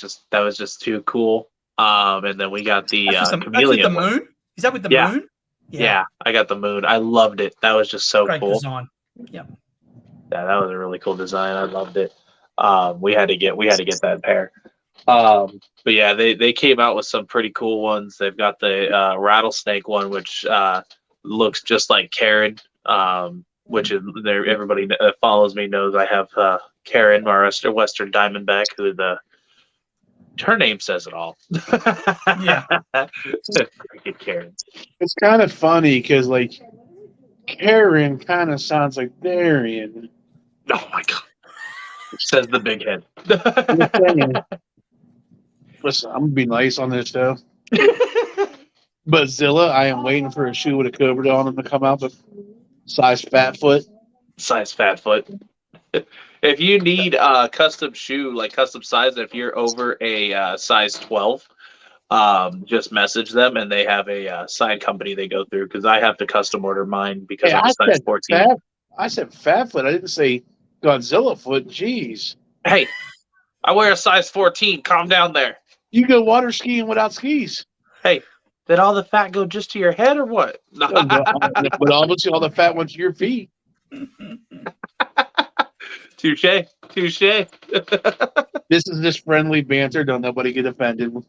just too cool. And then we got the chameleon. That's with the moon. Is that with the moon? Yeah, I got the moon. I loved it. That was just so great cool. Design. Yep. Yeah, that was a really cool design. I loved it. We had to get that pair. But yeah, they came out with some pretty cool ones. They've got the rattlesnake one, which looks just like Karen. Which is there. Everybody that follows me knows I have Karen, our Western Diamondback, who her name says it all. Yeah. Karen. It's kind of funny because like Karen kind of sounds like Darian. Oh my god. Says the big head. Listen, I'm gonna be nice on this show. But Zilla, I am waiting for a shoe with a Cobra on them to come out, but size fat foot. Size fat foot. If you need a custom shoe, like custom size, if you're over a size 12, just message them, and they have a sign company they go through, because I have to custom order mine because I'm a size 14. I said fat foot. I didn't say Godzilla foot. Jeez. Hey, I wear a size 14. Calm down there. You go water skiing without skis. Hey, did all the fat go just to your head or what? But obviously all the fat went to your feet. Touche. Touche. This is just friendly banter. Don't nobody get offended. We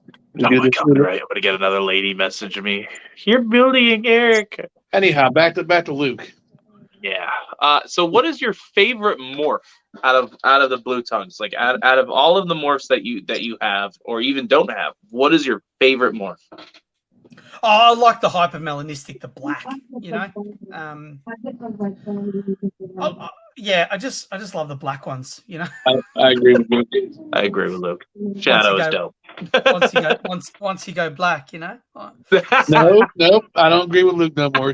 Oh do my this God, little- right. I'm gonna get another lady message me. You're bullying Eric. Anyhow, back to Luke. Yeah. So what is your favorite morph out of the blue tongues? Like out of all of the morphs that you have or even don't have, what is your favorite morph? Oh, I like the hypermelanistic, the black. Yeah, I just love the black ones. I agree with Luke. I agree with Luke. Shadow is dope. once you go black, No, I don't agree with Luke no more.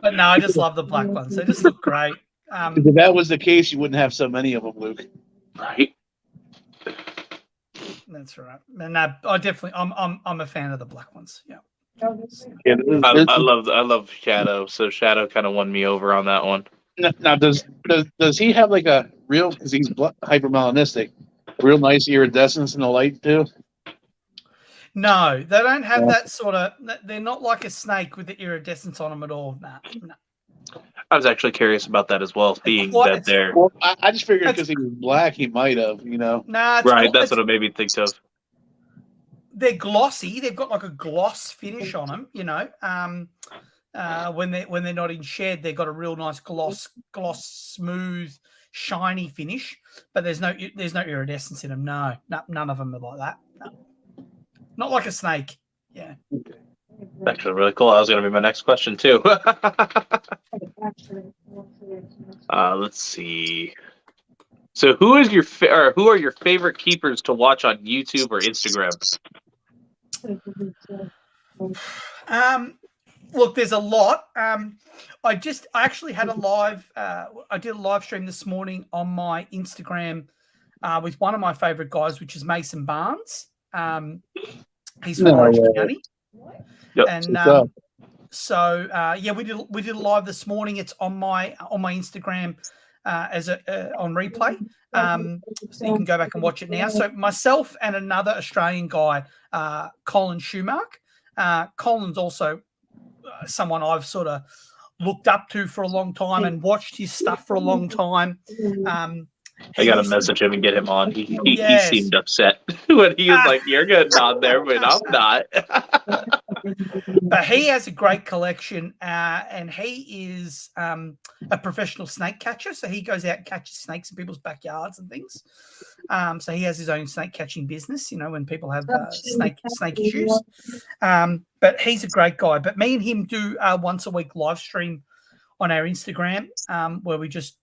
But no, I just love the black ones. They just look great. If that was the case, you wouldn't have so many of them, Luke. Right. That's right. And I definitely, I'm a fan of the black ones. Yeah. Yeah, I love Shadow, so Shadow kind of won me over on that one. Now, does he have like a real? Because he's hypermelanistic, real nice iridescence in the light too. No, they don't have that sort of. They're not like a snake with the iridescence on them at all. No. I was actually curious about that as well, being that they're. Well, I just figured because he was black, he might have, Nah, right. That's what it made me think of. They're glossy. They've got like a gloss finish on them. When they're not in shed, they've got a real nice gloss, smooth, shiny finish. But there's no iridescence in them. No, none of them are like that. No. Not like a snake. Yeah. Actually, really cool. That was going to be my next question too. Let's see. So, who are your favorite keepers to watch on YouTube or Instagram? Look, there's a lot. I actually had a live. I did a live stream this morning on my Instagram with one of my favorite guys, which is Mason Barnes. He's from Orange County. Yep. And we did a live this morning. It's on my Instagram as on replay. So you can go back and watch it now. So myself and another Australian guy, Colin Schumacher. Colin's also someone I've sort of looked up to for a long time and watched his stuff for a long time. I got to message him and get him on. He seemed upset when he was like, "You're good on there, but I'm not." But he has a great collection, and he is a professional snake catcher. So he goes out and catches snakes in people's backyards and things. So he has his own snake catching business. When people have snake issues. But he's a great guy. But me and him do once a week live stream on our Instagram where we just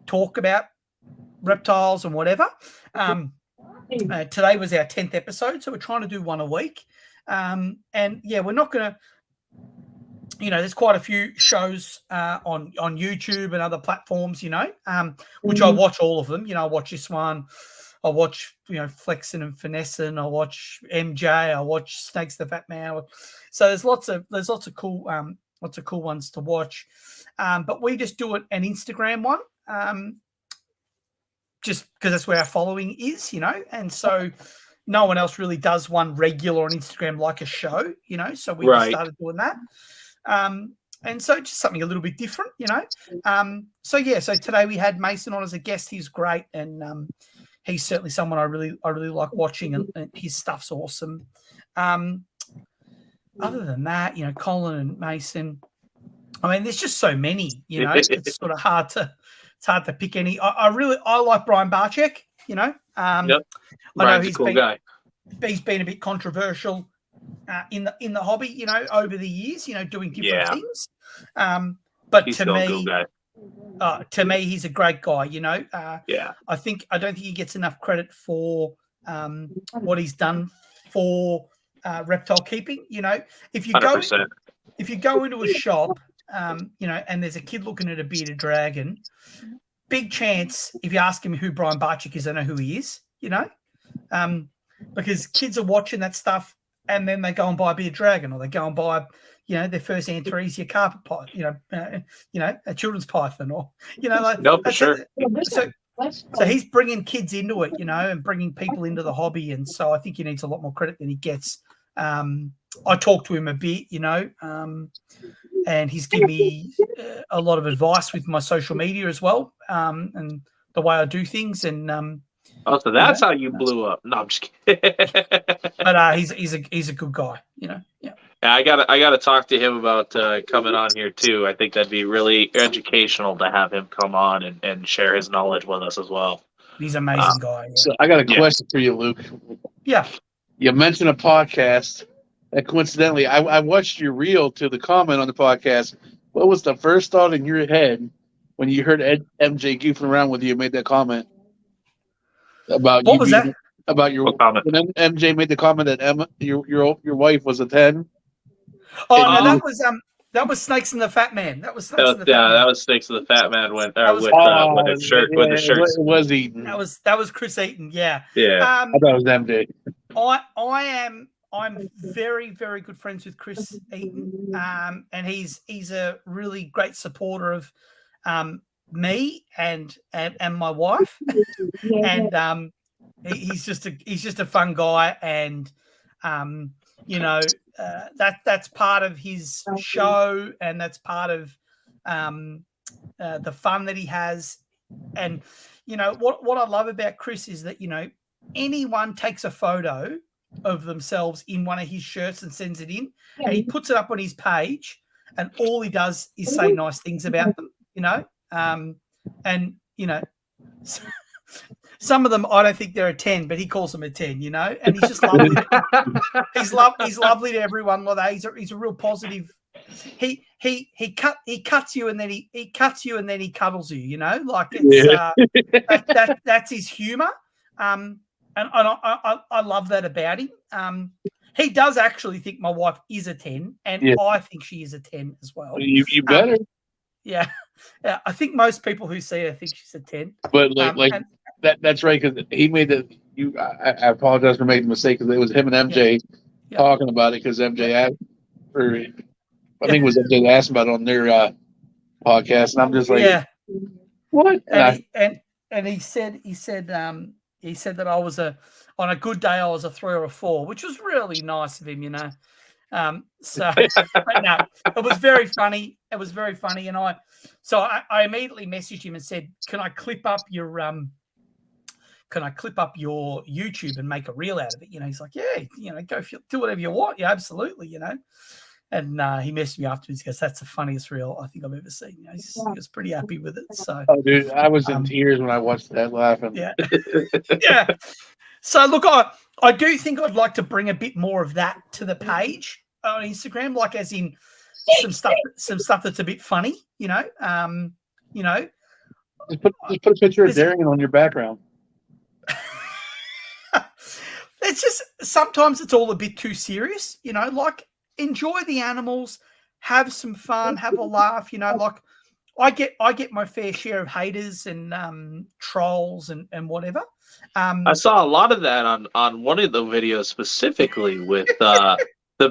talk about reptiles and whatever. Today was our 10th episode, so we're trying to do one a week. And yeah, we're not going to, there's quite a few shows on YouTube and other platforms, which I watch all of them. I watch this one. I watch, Flexin' and Finessing. I watch MJ. I watch Snakes the Fat Man. So there's lots of cool ones to watch. But we just do an Instagram one. Just because that's where our following is, and so no one else really does one regular on Instagram like a show, so we just started doing that. And so just something a little bit different, So today we had Mason on as a guest. He's great, and he's certainly someone I really like watching, and his stuff's awesome. Other than that, Colin and Mason, I mean, there's just so many, it's sort of hard to pick any. I like Brian Barczyk, Yep. I know Brian's a cool guy. He's been a bit controversial in the hobby, over the years, doing different things. But he's to still me, a cool guy. To me, he's a great guy. I don't think he gets enough credit for what he's done for reptile keeping. If you 100%. go into a shop, and there's a kid looking at a bearded dragon, big chance if you ask him who Brian Barczyk is, I know who he is. Because kids are watching that stuff, and then they go and buy a bearded dragon, or they go and buy, their first Antaresia carpet python, a children's python, or no, for sure. So he's bringing kids into it, and bringing people into the hobby, and so I think he needs a lot more credit than he gets. I talked to him a bit, and he's given me a lot of advice with my social media as well, and the way I do things. And so that's how you blew up. No, I'm just kidding. but he's a good guy, you know. Yeah. Yeah, I gotta talk to him about coming on here too. I think that'd be really educational to have him come on and share his knowledge with us as well. He's an amazing guy. Yeah. So I got a question for you, Luke. Yeah. You mentioned a podcast. And coincidentally, I watched your reel to the comment on the podcast. What was the first thought in your head when you heard MJ goofing around with you and made that comment about what was that? About your comment? When MJ made the comment that your wife was a 10. Oh no, that was Snakes and the Fat Man. That was Snakes and the Fat Man. That was Snakes of the Fat Man with the shirt yeah, with the shirts. It was Eaton. That was Chris Eaton. Yeah. Yeah. I thought it was MJ. I'm very, very good friends with Chris Eaton, and he's a really great supporter of me and my wife, and he's just a fun guy, and you know, that's part of his show, and that's part of the fun that he has. And you know what I love about Chris is that, you know, anyone takes a photo of themselves in one of his shirts and sends it in, and he puts it up on his page, and all he does is say nice things about them, you know. And you know, some of them I don't think they're a 10, but he calls them a 10, you know. And he's just lovely. He's lovely to everyone like that. He's a real positive. He cuts you and then he cuts you and then he cuddles you, you know, like it's that's his humor. And I love that about him. He does actually think my wife is a 10, and I think she is a 10 as well. You better. Yeah. I think most people who see her think she's a 10. But that's right, because he made the. I apologize for making the mistake, because it was him and MJ talking about it, because MJ asked, or I think it was MJ asked about it on their podcast, and I'm just like, what? And he said that I was on a good day I was a 3 or a 4, which was really nice of him, you know. So but no, it was very funny. It was very funny, and I immediately messaged him and said, "Can I clip up your YouTube and make a reel out of it?" You know, he's like, "Yeah, you know, go do whatever you want." Yeah, absolutely, you know. And he messaged me afterwards. He goes, "That's the funniest reel I think I've ever seen." You know, he was pretty happy with it. So, oh, dude, I was in tears when I watched that, laughing. Yeah, yeah. So, look, I do think I'd like to bring a bit more of that to the page on Instagram, like as in some stuff that's a bit funny. You know, you know. Just put a picture of Darian on your background. It's just sometimes it's all a bit too serious. You know, like. Enjoy the animals, have some fun, have a laugh. You know, like I get my fair share of haters and trolls and whatever. I saw a lot of that on one of the videos specifically with the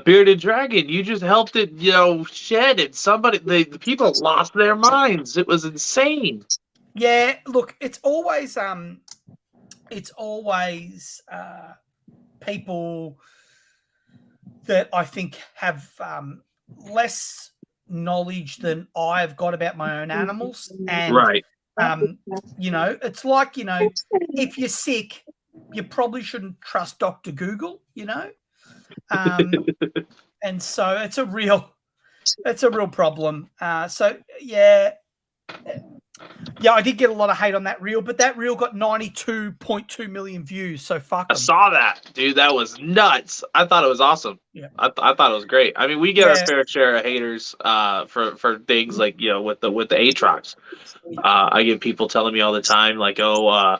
bearded dragon. You just helped it, you know, shed, and the people lost their minds. It was insane. Yeah, look, it's always people that I think have less knowledge than I've got about my own animals. And, right. You know, it's like, you know, if you're sick, you probably shouldn't trust Dr. Google, you know? And so it's a real problem. So, yeah, I did get a lot of hate on that reel, but that reel got 92.2 million views. So fuck 'em. I saw that, dude. That was nuts. I thought it was awesome. Yeah, I thought it was great. I mean, we get our fair share of haters for things like, you know, with the Aatrox. I get people telling me all the time like, oh,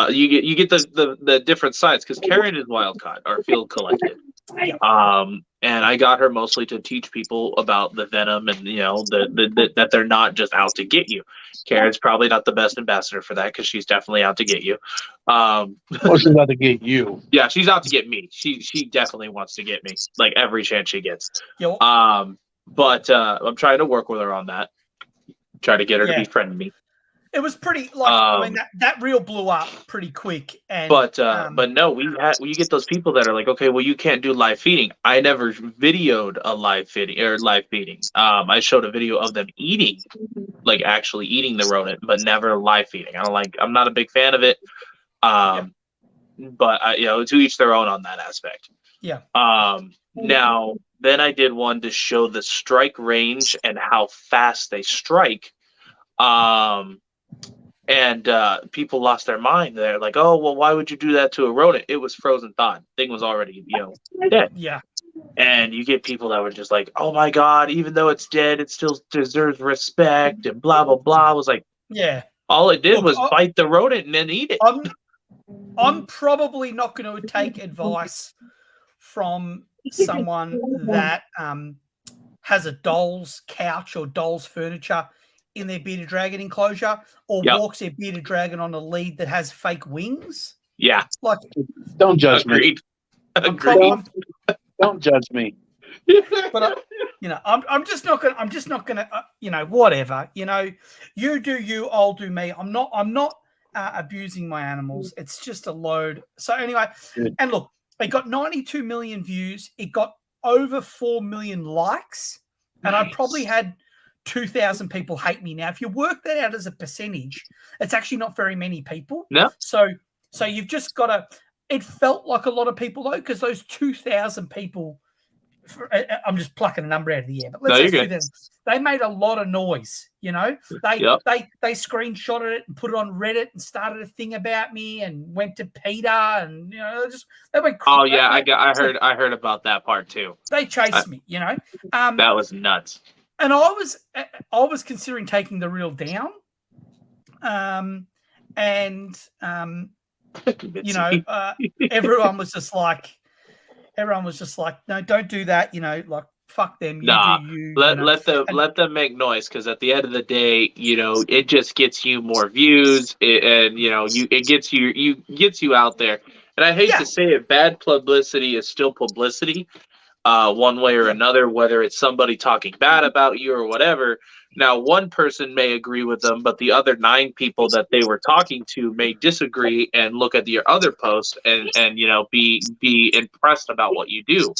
you get the different sides, because Karen is wild caught or field collected. And I got her mostly to teach people about the venom, and you know that they're not just out to get you. Karen's probably not the best ambassador for that, because she's definitely out to get you. Well, she's out to get you. Yeah, she's out to get me. She definitely wants to get me, like every chance she gets. Yo. But I'm trying to work with her on that. Try to get her to befriend me. It was pretty like I mean that reel blew up pretty quick, and but no, we get those people that are like, okay, well, you can't do live feeding. I never videoed a live feeding or live feeding. I showed a video of them eating, like actually eating the rodent, but never live feeding. I'm not a big fan of it. But to each their own on that aspect. Yeah. Now then I did one to show the strike range and how fast they strike. And people lost their mind. They're like, "Oh, well, why would you do that to a rodent? It was frozen thawed. Thing was already, dead." Yeah. And you get people that were just like, "Oh my god, even though it's dead, it still deserves respect," and blah blah blah. I was like, yeah. All it did was bite the rodent and then eat it. I'm probably not going to take advice from someone that has a doll's couch or doll's furniture in their bearded dragon enclosure, or walks their bearded dragon on a lead that has fake wings. Yeah, like don't judge me. Don't judge me. But I'm just not gonna. I'm just not gonna. Whatever. You do you. I'll do me. I'm not abusing my animals. It's just a load. So anyway, and look, it got 92 million views. It got over 4 million likes, and I probably had 2,000 people hate me. Now, if you work that out as a percentage, it's actually not very many people. No. So you've just got to. It felt like a lot of people though, because those 2,000 people. I'm just plucking a number out of the air, but let's say 2,000. They made a lot of noise. They screenshotted it and put it on Reddit and started a thing about me and went to Peter and they went. Oh yeah, I heard about that part too. They chased me. That was nuts. And I was considering taking the reel down, everyone was just like, no, don't do that. Like, fuck them. Let them make noise, because at the end of the day, it just gets you more views, it gets you out there. And I hate to say it, bad publicity is still publicity. One way or another, whether it's somebody talking bad about you or whatever. Now, one person may agree with them, but the other 9 people that they were talking to may disagree and look at your other post and be impressed about what you do.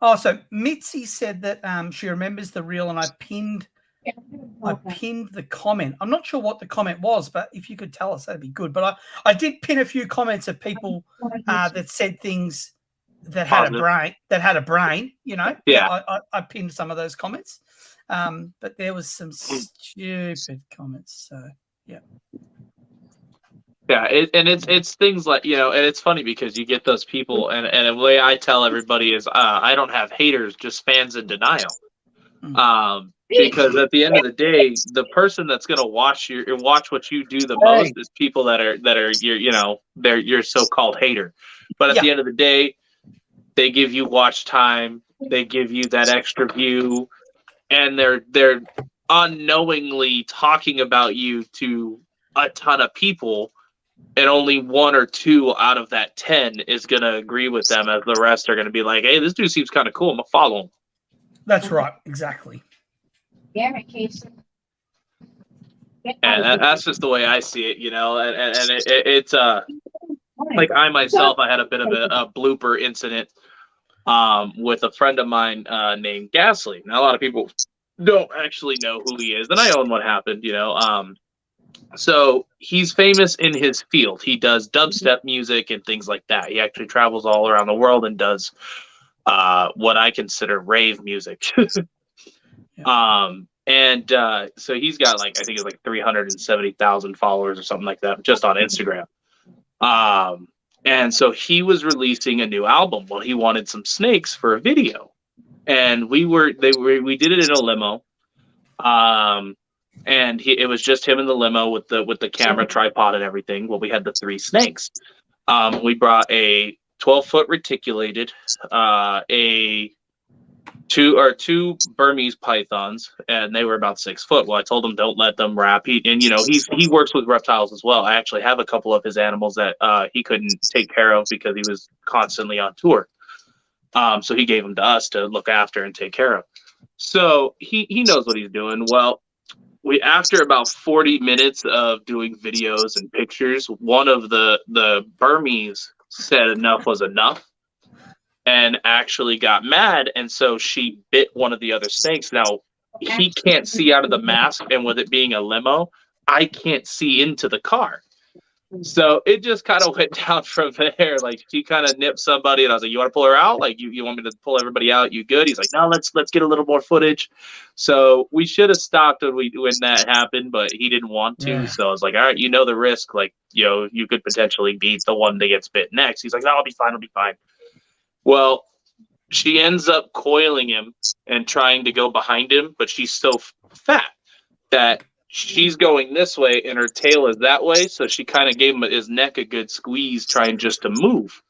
Oh, so Mitzi said that she remembers the reel, and I pinned the comment. I'm not sure what the comment was, but if you could tell us, that'd be good. But I did pin a few comments of people that said things that had a brain. Yeah. I pinned some of those comments, but there was some stupid comments. So yeah. Yeah, it's things like, and it's funny because you get those people, and the way I tell everybody is, I don't have haters, just fans in denial. Because at the end of the day, the person that's gonna watch what you do the most is people that are they're your so-called hater. But at the end of the day, they give you watch time, they give you that extra view, and they're unknowingly talking about you to a ton of people, and only 1 or 2 out of that 10 is going to agree with them, as the rest are going to be like, hey, this dude seems kind of cool, I'm going to follow him. That's right, exactly. And that's just the way I see it, and it's like I myself, I had a bit of a blooper incident with a friend of mine named Gasly. Now, a lot of people don't actually know who he is, and I own what happened, So he's famous in his field. He does dubstep music and things like that. He actually travels all around the world and does what I consider rave music. So he's got I think it's 370,000 followers or something like that just on Instagram. And so he was releasing a new album. Well, he wanted some snakes for a video, and we did it in a limo. And it was just him in the limo with the camera tripod and everything. Well, we had the 3 snakes. We brought a 12-foot reticulated, two Burmese pythons, and they were about 6 foot. Well, I told him don't let them wrap. He works with reptiles as well. I actually have a couple of his animals that he couldn't take care of because he was constantly on tour. So he gave them to us to look after and take care of. So he knows what he's doing. Well, after about 40 minutes of doing videos and pictures, one of the Burmese said enough was enough and actually got mad, and so she bit one of the other snakes. Now he can't see out of the mask, and with it being a limo, I can't see into the car. So it just kind of went down from there. Like she kind of nipped somebody, and I was like, "You want to pull her out? Like you want me to pull everybody out? You good?" He's like, "No, let's get a little more footage." So we should have stopped when that happened, but he didn't want to. Yeah. So I was like, "All right, you know the risk. Like you could potentially be the one that gets bit next." He's like, "No, I'll be fine. I'll be fine." Well, she ends up coiling him and trying to go behind him, but she's so fat that she's going this way and her tail is that way. So she kind of gave his neck a good squeeze, trying just to move.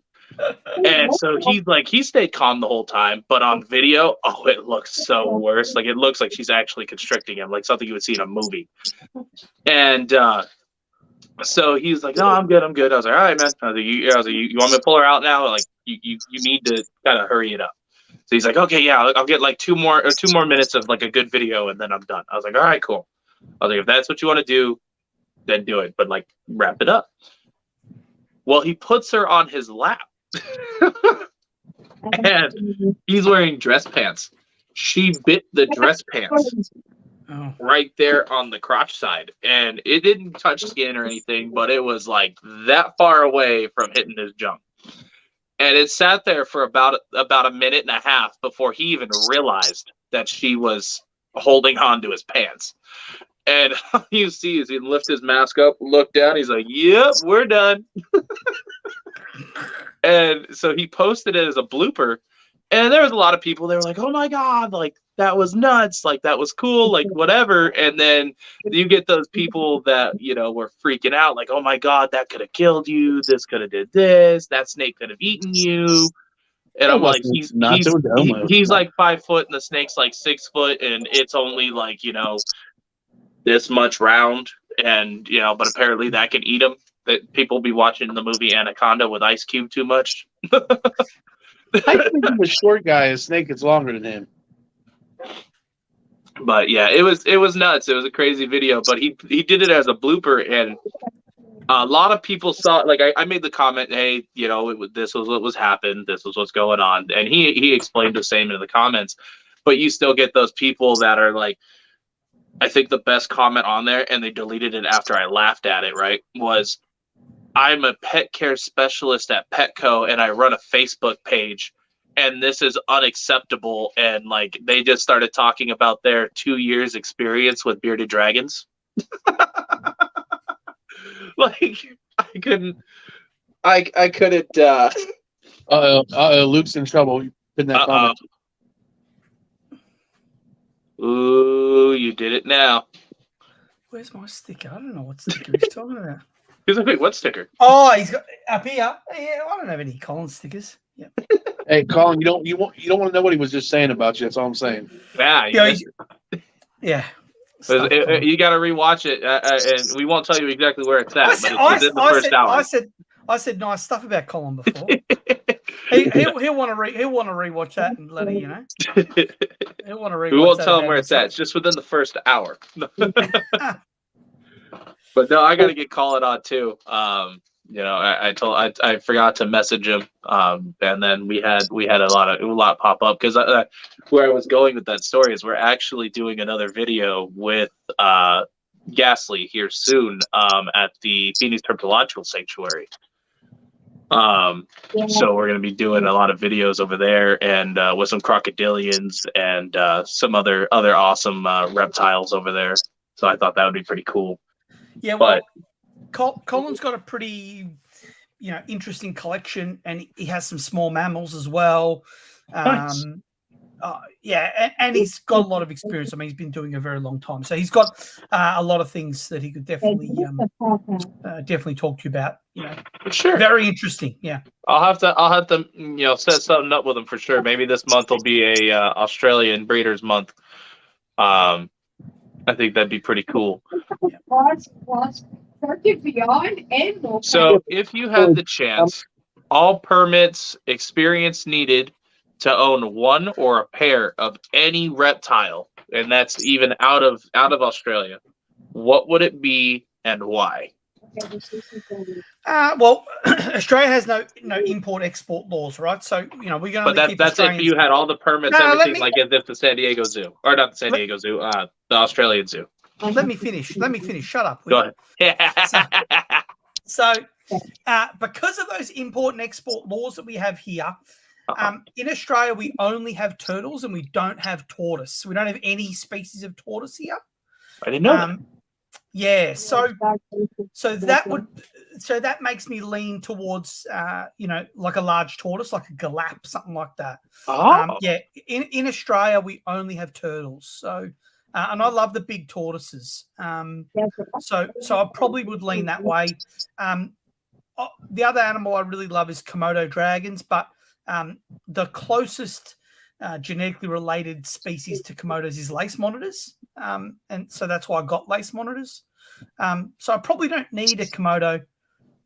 And so he stayed calm the whole time, but on video, oh, it looks so worse. Like it looks like she's actually constricting him, like something you would see in a movie. And so he's like, "No, I'm good. I'm good." I was like, "All right, man." I was like, you want me to pull her out now? Like you need to kind of hurry it up. So he's like, "Okay, yeah, I'll get like two more minutes of like a good video, and then I'm done." I was like, "All right, cool." I was like, "If that's what you want to do, then do it, but like wrap it up." Well, he puts her on his lap, and he's wearing dress pants. She bit the dress pants right there on the crotch side, and it didn't touch skin or anything, but it was like that far away from hitting his junk. And it sat there for about a minute and a half before he even realized that she was holding on to his pants. And all you see is he lift his mask up, look down. He's like, "Yep, we're done." And so he posted it as a blooper. And there was a lot of people, they were like, "Oh my God, like that was nuts. Like that was cool, like whatever." And then you get those people that, were freaking out, like, "Oh my God, that could have killed you. This could have did this. That snake could have eaten you." And I'm like, he's like 5 foot and the snake's like 6 foot and it's only like, this much round. And, but apparently that can eat him. That people be watching the movie Anaconda with Ice Cube too much. I think a short guy, a snake is longer than him. But yeah, it was nuts. It was a crazy video, but he did it as a blooper, and a lot of people saw it. Like I made the comment, "Hey, this was what was happened. This was what's going on," and he explained the same in the comments. But you still get those people that are like, I think the best comment on there, and they deleted it after I laughed at it, right, was, "I'm a pet care specialist at Petco and I run a Facebook page and this is unacceptable." And like they just started talking about their 2 years experience with bearded dragons. Like I couldn't Luke's in trouble. Put in that comment. Ooh, you did it now. Where's my sticker? I don't know what sticker he's talking about. He's like, "Wait, what sticker?" Oh, he's got up here. Yeah, I don't have any Colin stickers. Yeah. Hey, Colin, you don't want to know what he was just saying about you. That's all I'm saying. Yeah. Yeah. You got to rewatch it, and we won't tell you exactly where it's at. But it's within the first hour. I said nice stuff about Colin before. he'll want to rewatch that and let you know. He'll want to rewatch. We won't tell him where it's at. It's just within the first hour. But no, I got to get Colin on too. I forgot to message him, and then we had a lot pop up because where I was going with that story is we're actually doing another video with Ghastly here soon at the Phoenix Herpetological Sanctuary. So we're going to be doing a lot of videos over there and with some crocodilians and some other awesome reptiles over there. So I thought that would be pretty cool. Yeah, well, Colin's got a pretty, interesting collection, and he has some small mammals as well. Nice. And he's got a lot of experience. I mean, he's been doing it a very long time, so he's got a lot of things that he could definitely talk to you about. Sure, very interesting. Yeah, I'll have to set something up with him for sure. Maybe this month will be a Australian Breeders Month. I think that'd be pretty cool. So if you had the chance, all permits, experience needed to own one or a pair of any reptile and that's even out of Australia, what would it be and why? Well, Australia has no import export laws, right? So we can But only keep that's if Australians. you had all the permits, No, everything, like as if the San Diego Zoo, or not the San Diego Zoo, the Australian Zoo. Let me finish. Shut up. Go ahead. So, because of those import and export laws that we have here, in Australia, we only have turtles and we don't have tortoise. We don't have any species of tortoise here. I didn't know that. Yeah, so that makes me lean towards like a large tortoise, like a galap, something like that. Yeah, in Australia we only have turtles, so and I love the big tortoises. So I probably would lean that way. The other animal I really love is Komodo dragons, but the closest genetically related species to Komodos is lace monitors. And so that's why I got lace monitors. So I probably don't need a Komodo,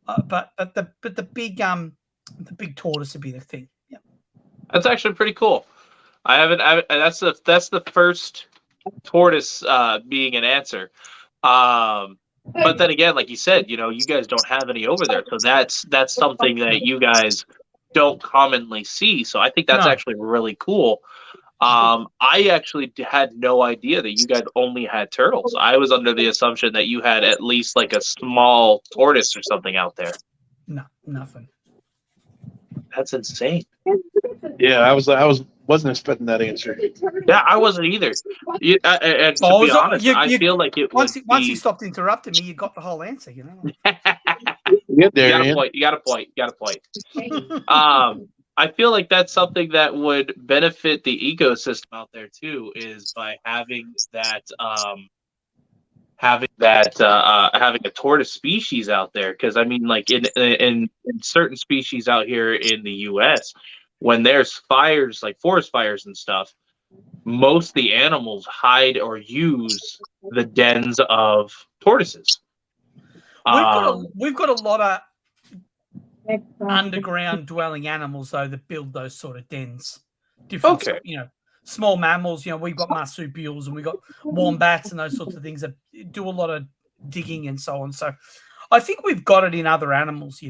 but the big tortoise would be the thing. Yeah, that's actually pretty cool. That's the first tortoise being an answer. But then again, like you said, you guys don't have any over there, so that's something that you guys don't commonly see. So I think that's actually really cool. I actually had no idea that you guys only had turtles. I was under the assumption that you had at least like a small tortoise or something out there. No, nothing. That's insane. Yeah, I wasn't expecting that answer. Yeah, I wasn't either. And to be honest, I feel like it once you stopped interrupting me, you got the whole answer. You got a point. I feel like that's something that would benefit the ecosystem out there too, is by having having a tortoise species out there. Because I mean, like in certain species out here in the U.S., when there's fires, like forest fires and stuff, most of the animals hide or use the dens of tortoises. We've got a lot of underground dwelling animals though that build those sort of dens. Different, small mammals. We've got marsupials and we've got wombats and those sorts of things that do a lot of digging and so on. So I think we've got it in other animals,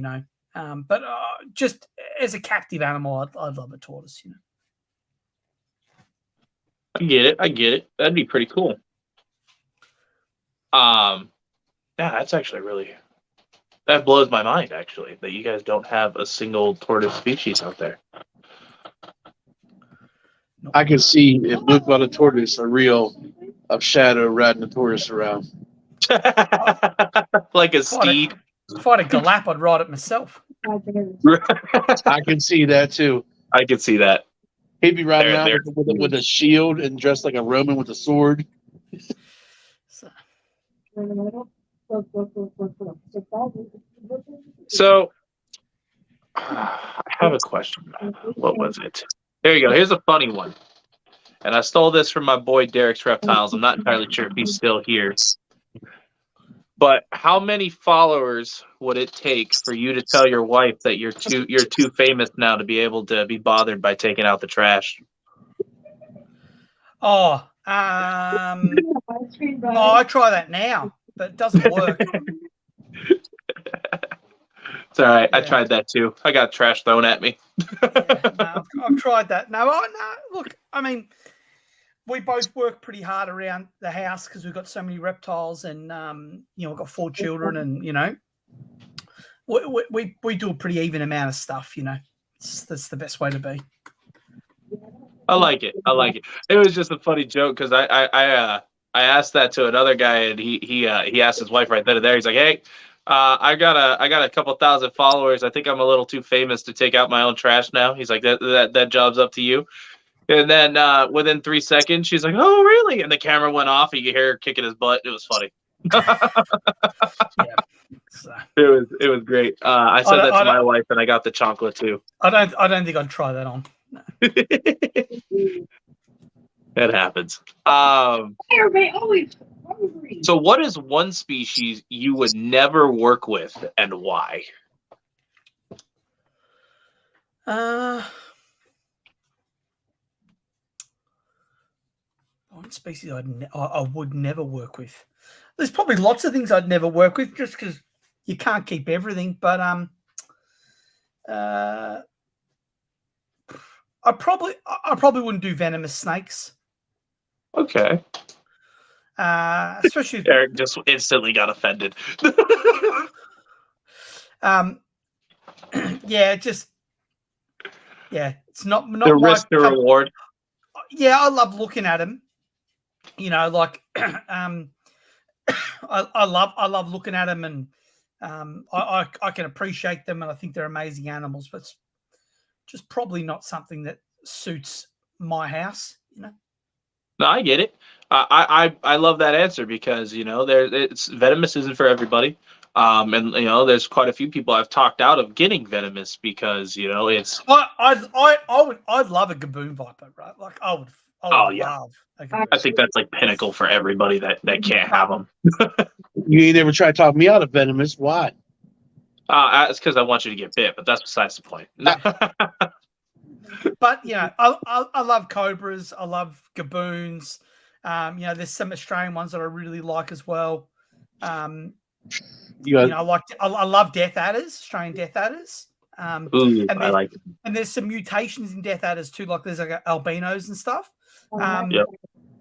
but just as a captive animal, I'd love a tortoise. I get it. That'd be pretty cool. Yeah, that's actually that blows my mind, actually, that you guys don't have a single tortoise species out there. I can see if Luke got a tortoise, a reel of Shadow riding a tortoise around. Like a steed. If I had a galap, I'd ride it myself. I can see that, too. I can see that. He'd be riding around with a shield and dressed like a Roman with a sword. So, I have a question. What was it? There you go. Here's a funny one. And I stole this from my boy Derek's Reptiles. I'm not entirely sure if he's still here. But how many followers would it take for you to tell your wife that you're too famous now to be able to be bothered by taking out the trash? I try that now, but it doesn't work. It's all right. Yeah. I tried that too. I got trash thrown at me. I've tried that. No, look, I mean, we both work pretty hard around the house because we've got so many reptiles, and we've got 4 children, and we do a pretty even amount of stuff. That's the best way to be. I like it. It was just a funny joke because I asked that to another guy, and he asked his wife right then and there. He's like, "Hey, I got a couple thousand followers. I think I'm a little too famous to take out my own trash now." He's like, "That job's up to you." And then within 3 seconds, she's like, "Oh, really?" And the camera went off. And you could hear her kicking his butt. It was funny. It was great. I said that to my wife, and I got the chocolate too. I don't think I'd try that on. No. That happens. So what is one species you would never work with, and why? species I would never work with. There's probably lots of things I'd never work with just because you can't keep everything. But I probably wouldn't do venomous snakes. Okay. Especially Eric just instantly got offended. it's not The risk to reward. Yeah, I love looking at them. You know, like I love looking at them, and I can appreciate them, and I think they're amazing animals. But it's just probably not something that suits my house. You know. No, I get it. I love that answer because it's venomous isn't for everybody. And there's quite a few people I've talked out of getting venomous because it's. I'd love a gaboon viper, right? Like I would love. I think that's like pinnacle for everybody that can't have them. You ain't ever tried to talk me out of venomous. Why? It's because I want you to get bit, but that's besides the point. But I love cobras. I love gaboons. There's some Australian ones that I really like as well. I love death adders, Australian death adders. I like it. And there's some mutations in death adders too, like there's like albinos and stuff. Yep.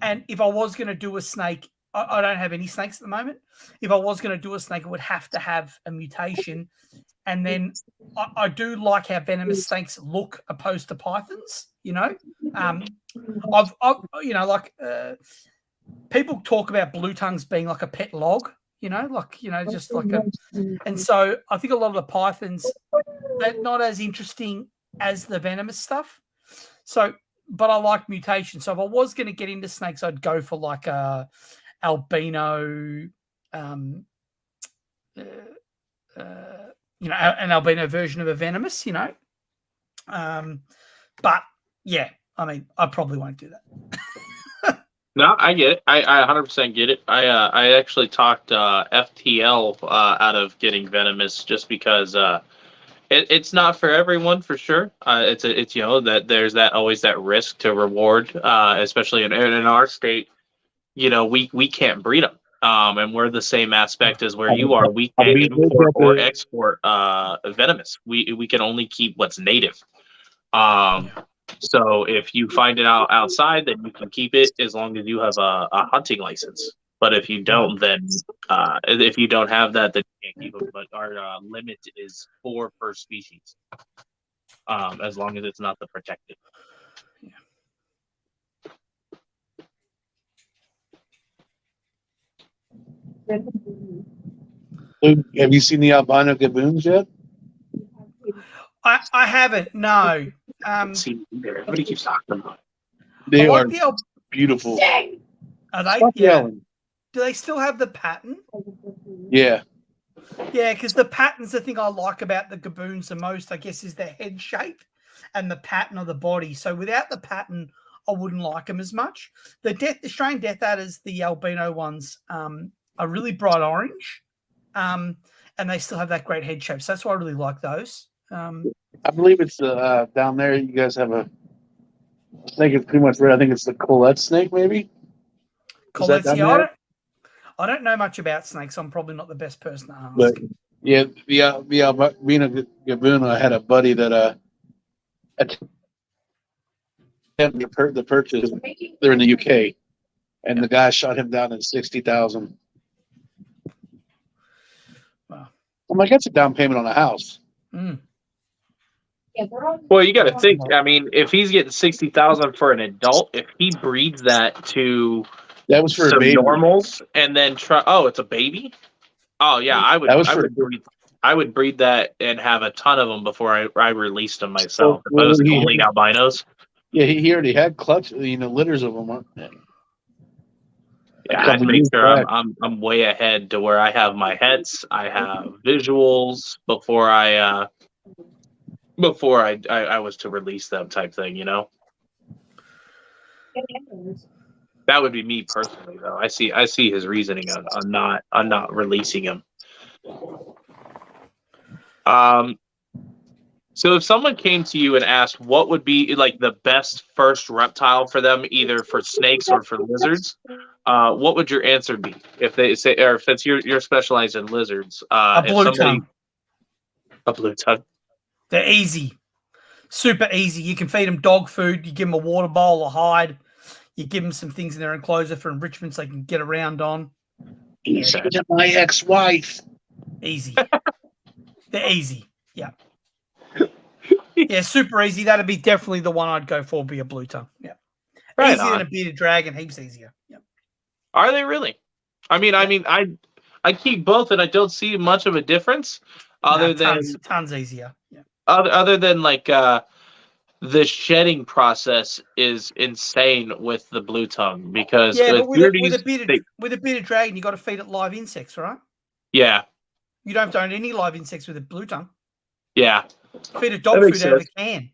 And if I was going to do a snake, I don't have any snakes at the moment. If I was going to do a snake, it would have to have a mutation. And then I do like how venomous snakes look opposed to pythons. People talk about blue tongues being like a pet log. Just like a. And so I think a lot of the pythons are not as interesting as the venomous stuff. So, but I like mutation. So if I was going to get into snakes, I'd go for like a albino. An albino version of a venomous, but yeah, I mean, I probably won't do that. No, I get it. I 100% get it. I actually talked FTL out of getting venomous just because it's not for everyone for sure. It's that there's always that risk to reward, especially in our state. We can't breed them. And we're the same aspect as where you are. We can't import or export venomous. We can only keep what's native. So if you find it outside, then you can keep it as long as you have a hunting license. But if you don't, then if you don't have that, then you can't keep them. But our limit is 4 per species, as long as it's not the protected. Have you seen the albino gaboons yet? I haven't. No. Everybody keeps talking about it. They are beautiful. Are they? Stop yelling. Do they still have the pattern? Yeah. Yeah, because the pattern's the thing I like about the gaboons the most, I guess, is their head shape and the pattern of the body. So without the pattern, I wouldn't like them as much. The Australian death adders, the albino ones, are really bright orange, and they still have that great head shape. So that's why I really like those. I believe it's down there. You guys have a snake. It's pretty much red. I think it's the Colette snake, maybe. Colette. I don't know much about snakes. I'm probably not the best person to ask. But yeah, the albino gaboon. I had a buddy that attempted the purchase. They're in the UK, and the guy shot him down at $60,000. Wow. I'm like, that's a down payment on a house. Mm. Well, you got to think. I mean, if he's getting $60,000 for an adult, if he breeds that to was for some a baby. normals, and then try. Oh, it's a baby. Oh yeah, I would breed that and have a ton of them before I released them myself. If I was only albinos. Yeah, he already had litters of them. Yeah, I have to make sure I'm way ahead to where I have my heads, I have visuals before I was to release them type thing, That would be me personally, though. I see his reasoning on not releasing him. So if someone came to you and asked what would be like the best first reptile for them, either for snakes or for lizards, what would your answer be? If they say, or if it's you're specialized in lizards, A if blue somebody tongue. a blue tongue, They're easy. Super easy. You can feed them dog food. You give them a water bowl or hide. You give them some things in their enclosure for enrichment so they can get around on. Easy to my ex-wife. Easy. They're easy. Yeah. Yeah, super easy. That'd be definitely the one I'd go for, be a blue tongue. Yeah. right Easier on. than a bearded dragon, heaps easier. Yeah. Are they really? I mean, I keep both, and I don't see much of a difference, other than tons easier. Yeah. other than like the shedding process is insane with the blue tongue because Yeah, but with they, a bearded dragon, you got to feed it live insects, right? yeah, You don't have any live insects with a blue tongue. yeah, Feed it that dog makes food out of sense. a can.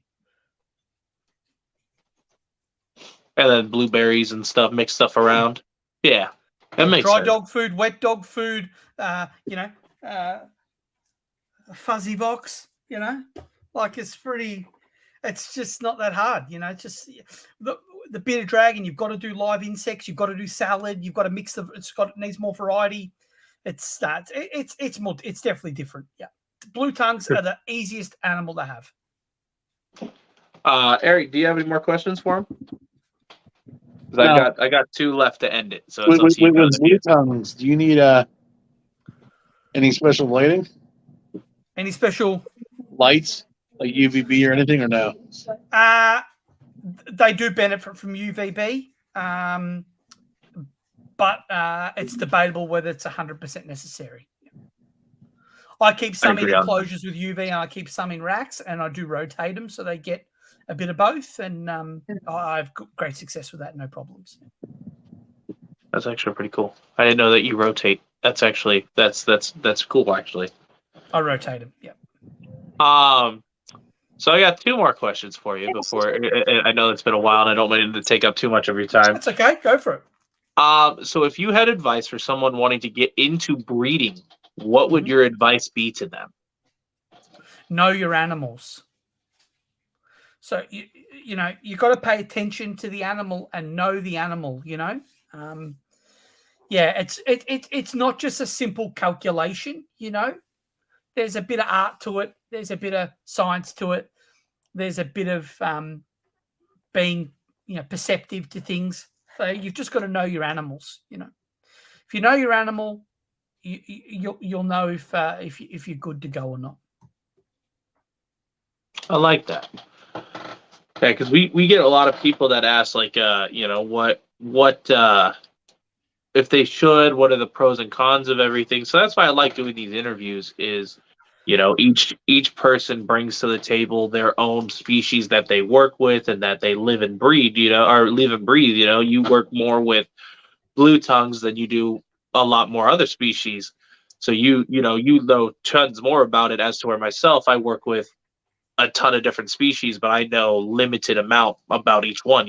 And then blueberries and stuff, mix stuff around. Yeah, that makes Dry sense. dog food, wet dog food, fuzzy box, like it's just not that hard, it's just the bearded dragon, you've got to do live insects, you've got to do salad, you've got to mix it needs more variety. It's definitely different. Yeah. Blue tongues are the easiest animal to have. Eric, do you have any more questions for him? No. I got two left to end it. So it's up With to you guys. blue tongues, do you need any special lighting? Any special Lights, like UVB or anything, or no? They do benefit from UVB, but it's debatable whether it's 100% necessary. I keep some in enclosures with UV, and I keep some in racks, and I do rotate them so they get a bit of both, and I've got great success with that, no problems. That's actually pretty cool. I didn't know that you rotate. That's actually that's cool actually. I rotate them. Yeah. So I got two more questions for you before I know it's been a while and I don't mean to take up too much of your time. That's okay. Go for it. So if you had advice for someone wanting to get into breeding, what would your advice be to them? Know your animals. So you got to pay attention to the animal and know the animal. It's not just a simple calculation. There's a bit of art to it. There's a bit of science to it. There's a bit of being perceptive to things. So you've just got to know your animals. If you know your animal, you'll know if you're good to go or not. I like that. Okay, because we get a lot of people that ask like what if they should, what are the pros and cons of everything. So that's why I like doing these interviews is each person brings to the table their own species that they work with and that they live and breed, you work more with blue tongues than you do a lot more other species. So you know tons more about it as to where myself, I work with a ton of different species, but I know limited amount about each one,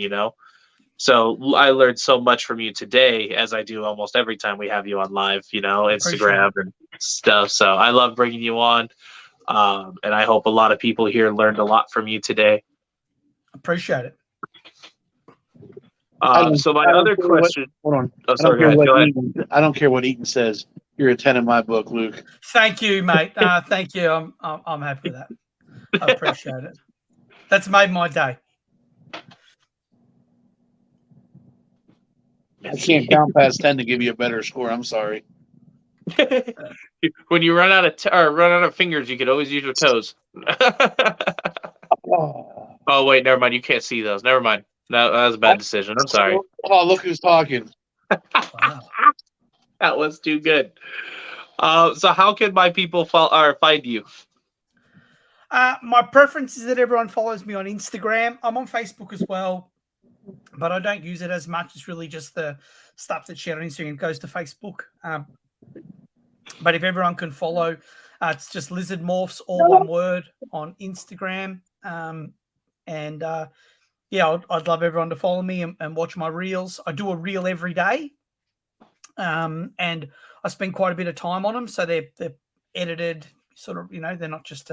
So I learned so much from you today, as I do almost every time we have you on live, Instagram and stuff. So I love bringing you on. And I hope a lot of people here learned a lot from you today. Appreciate it. So my other question. Hold on. Oh, sorry, go ahead. I don't care what Eaton says. You're a 10 in my book, Luke. Thank you, mate. Thank you. I'm happy with that. I appreciate it. That's made my day. I can't count past 10 to give you a better score. I'm sorry. When you run out of fingers, you could always use your toes. Oh wait, never mind. You can't see those. Never mind. That was a bad decision. I'm sorry. Oh, look who's talking. Wow. That was too good. So how can my people find you? My preference is that everyone follows me on Instagram. I'm on Facebook as well, but I don't use it as much. It's really just the stuff that's shared on Instagram goes to Facebook. But if everyone can follow, it's just Lizard Morphs, all one word, on Instagram. I'd love everyone to follow me and watch my reels. I do a reel every day, and I spend quite a bit of time on them. So they're edited, sort of, they're not just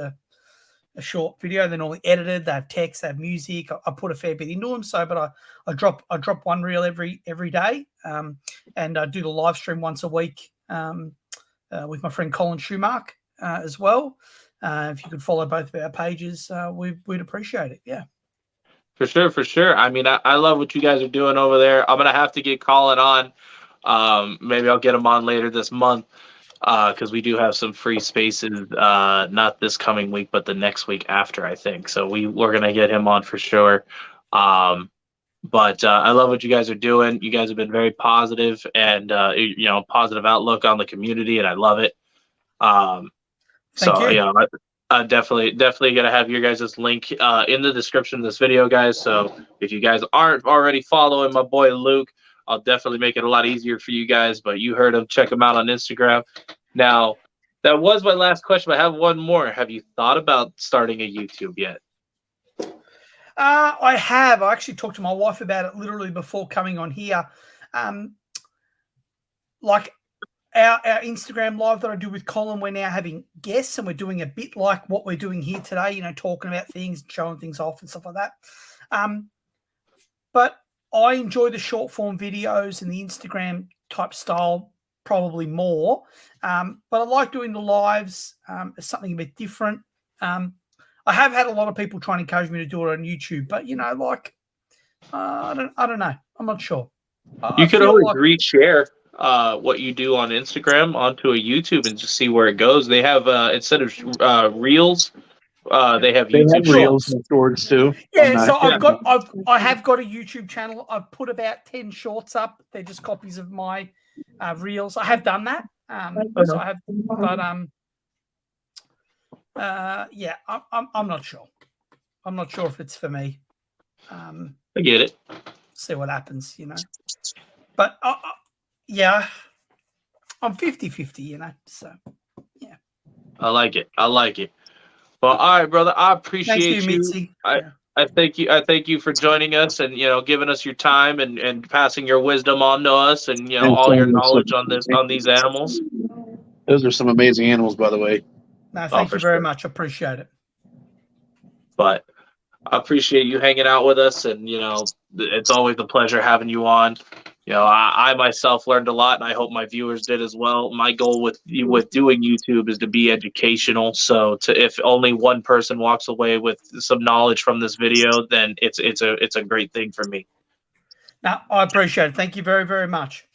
a short video. They're normally edited. They have text, they have music. I put a fair bit into them. So, but I drop one reel every day, and I do the live stream once a week with my friend Colin Schumark as well. If you could follow both of our pages, we'd appreciate it. Yeah. For sure, for sure. I mean, I love what you guys are doing over there. I'm gonna have to get Colin on. Maybe I'll get him on later this month because we do have some free spaces. Not this coming week, but the next week after, I think. So we're gonna get him on for sure. But I love what you guys are doing. You guys have been very positive and positive outlook on the community, and I love it. Thank you. Yeah, definitely gonna have your guys' link in the description of this video, guys. So if you guys aren't already following my boy Luke, I'll definitely make it a lot easier for you guys. But you heard him, check him out on Instagram. Now, that was my last question, but I have one more. Have you thought about starting a YouTube yet? I have. I actually talked to my wife about it literally before coming on here. Like our Instagram live that I do with Colin, we're now having guests, and we're doing a bit like what we're doing here today, talking about things, showing things off and stuff like that. But I enjoy the short form videos and the Instagram type style probably more. But I like doing the lives as something a bit different. I have had a lot of people trying to encourage me to do it on YouTube, but I don't know. I'm not sure. You could always reshare what you do on Instagram onto a YouTube and just see where it goes. They have instead of reels, they have YouTube reels and shorts too. Yeah, so I have got a YouTube channel. I've put about 10 shorts up. They're just copies of my reels. I have done that. So I have, but yeah, I'm not sure. I'm not sure if it's for me. I get it. See what happens, But yeah, I'm 50-50, so yeah. I like it. Well, all right, brother. I appreciate you. Mitzi. I thank you. I thank you for joining us and giving us your time and passing your wisdom on to us and all your knowledge on these animals. Those are some amazing animals, by the way. No, thank you very much. I appreciate it. But I appreciate you hanging out with us, and it's always a pleasure having you on. I myself learned a lot, and I hope my viewers did as well. My goal with doing YouTube is to be educational. So if only one person walks away with some knowledge from this video, then it's a great thing for me. Now, I appreciate it. Thank you very, very much.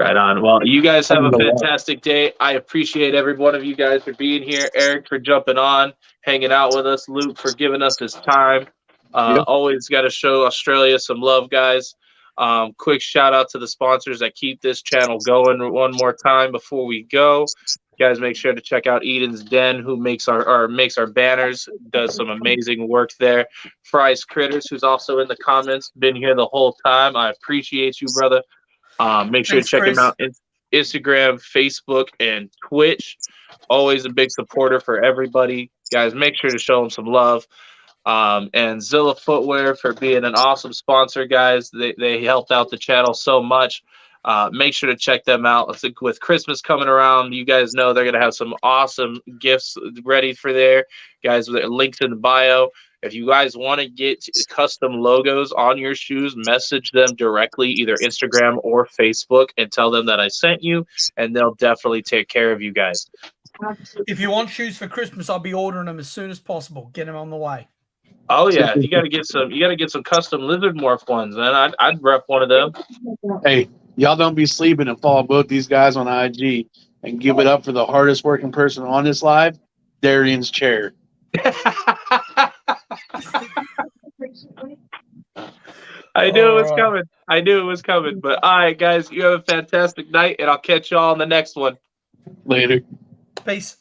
Right on. Well, you guys have a fantastic day. I appreciate every one of you guys for being here. Eric for jumping on, hanging out with us. Luke for giving us his time. Always got to show Australia some love, guys. Quick shout out to the sponsors that keep this channel going one more time before we go. Guys, make sure to check out Eden's Den, who makes our banners, does some amazing work there. Fry's Critters, who's also in the comments, been here the whole time. I appreciate you, brother. Make sure to check him out on Instagram, Facebook, and Twitch. Always a big supporter for everybody. Guys, make sure to show him some love. And Zilla Footwear for being an awesome sponsor, guys. They helped out the channel so much. Make sure to check them out. I think with Christmas coming around, you guys know they're going to have some awesome gifts ready for there. Guys, links in the bio. If you guys want to get custom logos on your shoes, message them directly, either Instagram or Facebook, and tell them that I sent you, and they'll definitely take care of you guys. If you want shoes for Christmas, I'll be ordering them as soon as possible. Get them on the way. Oh yeah, you got to get some. You got to get some custom lizard morph ones, man. I'd rep one of them. Hey, y'all don't be sleeping and follow both these guys on IG and give it up for the hardest working person on this live, Darian's chair. I knew it was coming. I knew it was coming. But all right, guys, you have a fantastic night, and I'll catch you all on the next one. Later. Peace.